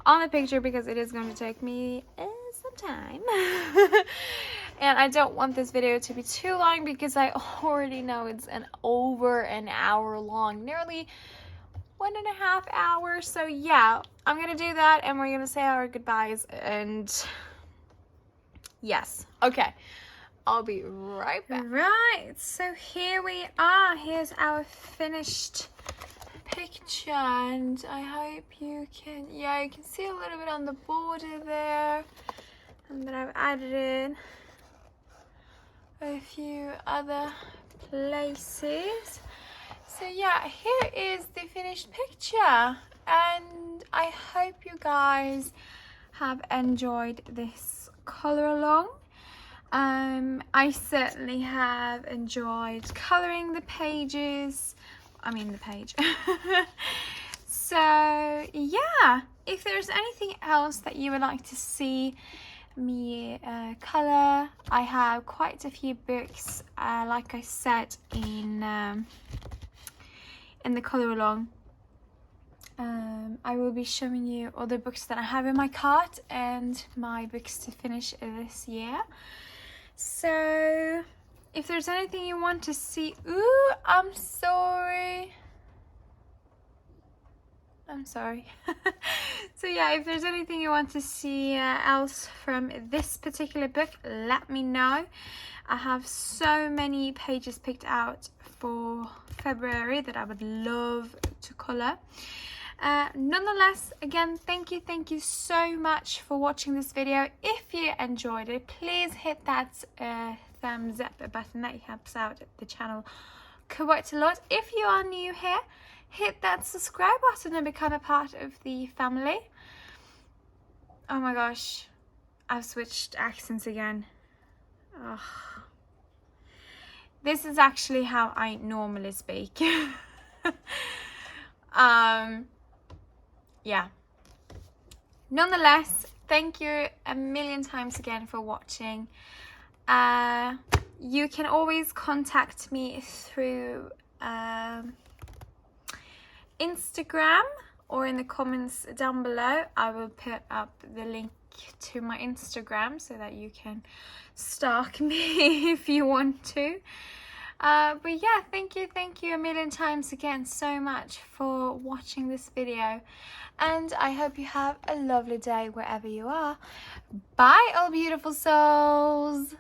on the picture because it is going to take me some time. And I don't want this video to be too long because I already know it's over an hour long, nearly 1.5 hours. So yeah, I'm gonna do that and we're gonna say our goodbyes. And yes, okay, I'll be right back. Right, so here we are. Here's our finished picture, and I hope you can, yeah, you can see a little bit on the border there, and then I've added in a few other places. So yeah, here is the finished picture, and I hope you guys have enjoyed this color along. I certainly have enjoyed coloring the pages. I mean the page. So yeah, if there's anything else that you would like to see me color, I have quite a few books, like I said in the color along. I will be showing you all the books that I have in my cart and my books to finish this year. So if there's anything you want to see, ooh, I'm sorry. So yeah, if there's anything you want to see else from this particular book, let me know. I have so many pages picked out for February that I would love to color. Nonetheless, again, thank you so much for watching this video. If you enjoyed it, please hit that thumbs up button. That helps out the channel quite a lot. If you are new here, hit that subscribe button and become a part of the family. Oh my gosh, I've switched accents again. Oh. This is actually how I normally speak. Yeah. Nonetheless, thank you a million times again for watching. You can always contact me through Instagram or in the comments down below. I will put up the link to my Instagram so that you can stalk me if you want to. But yeah, thank you a million times again so much for watching this video, and I hope you have a lovely day wherever you are. Bye, all beautiful souls.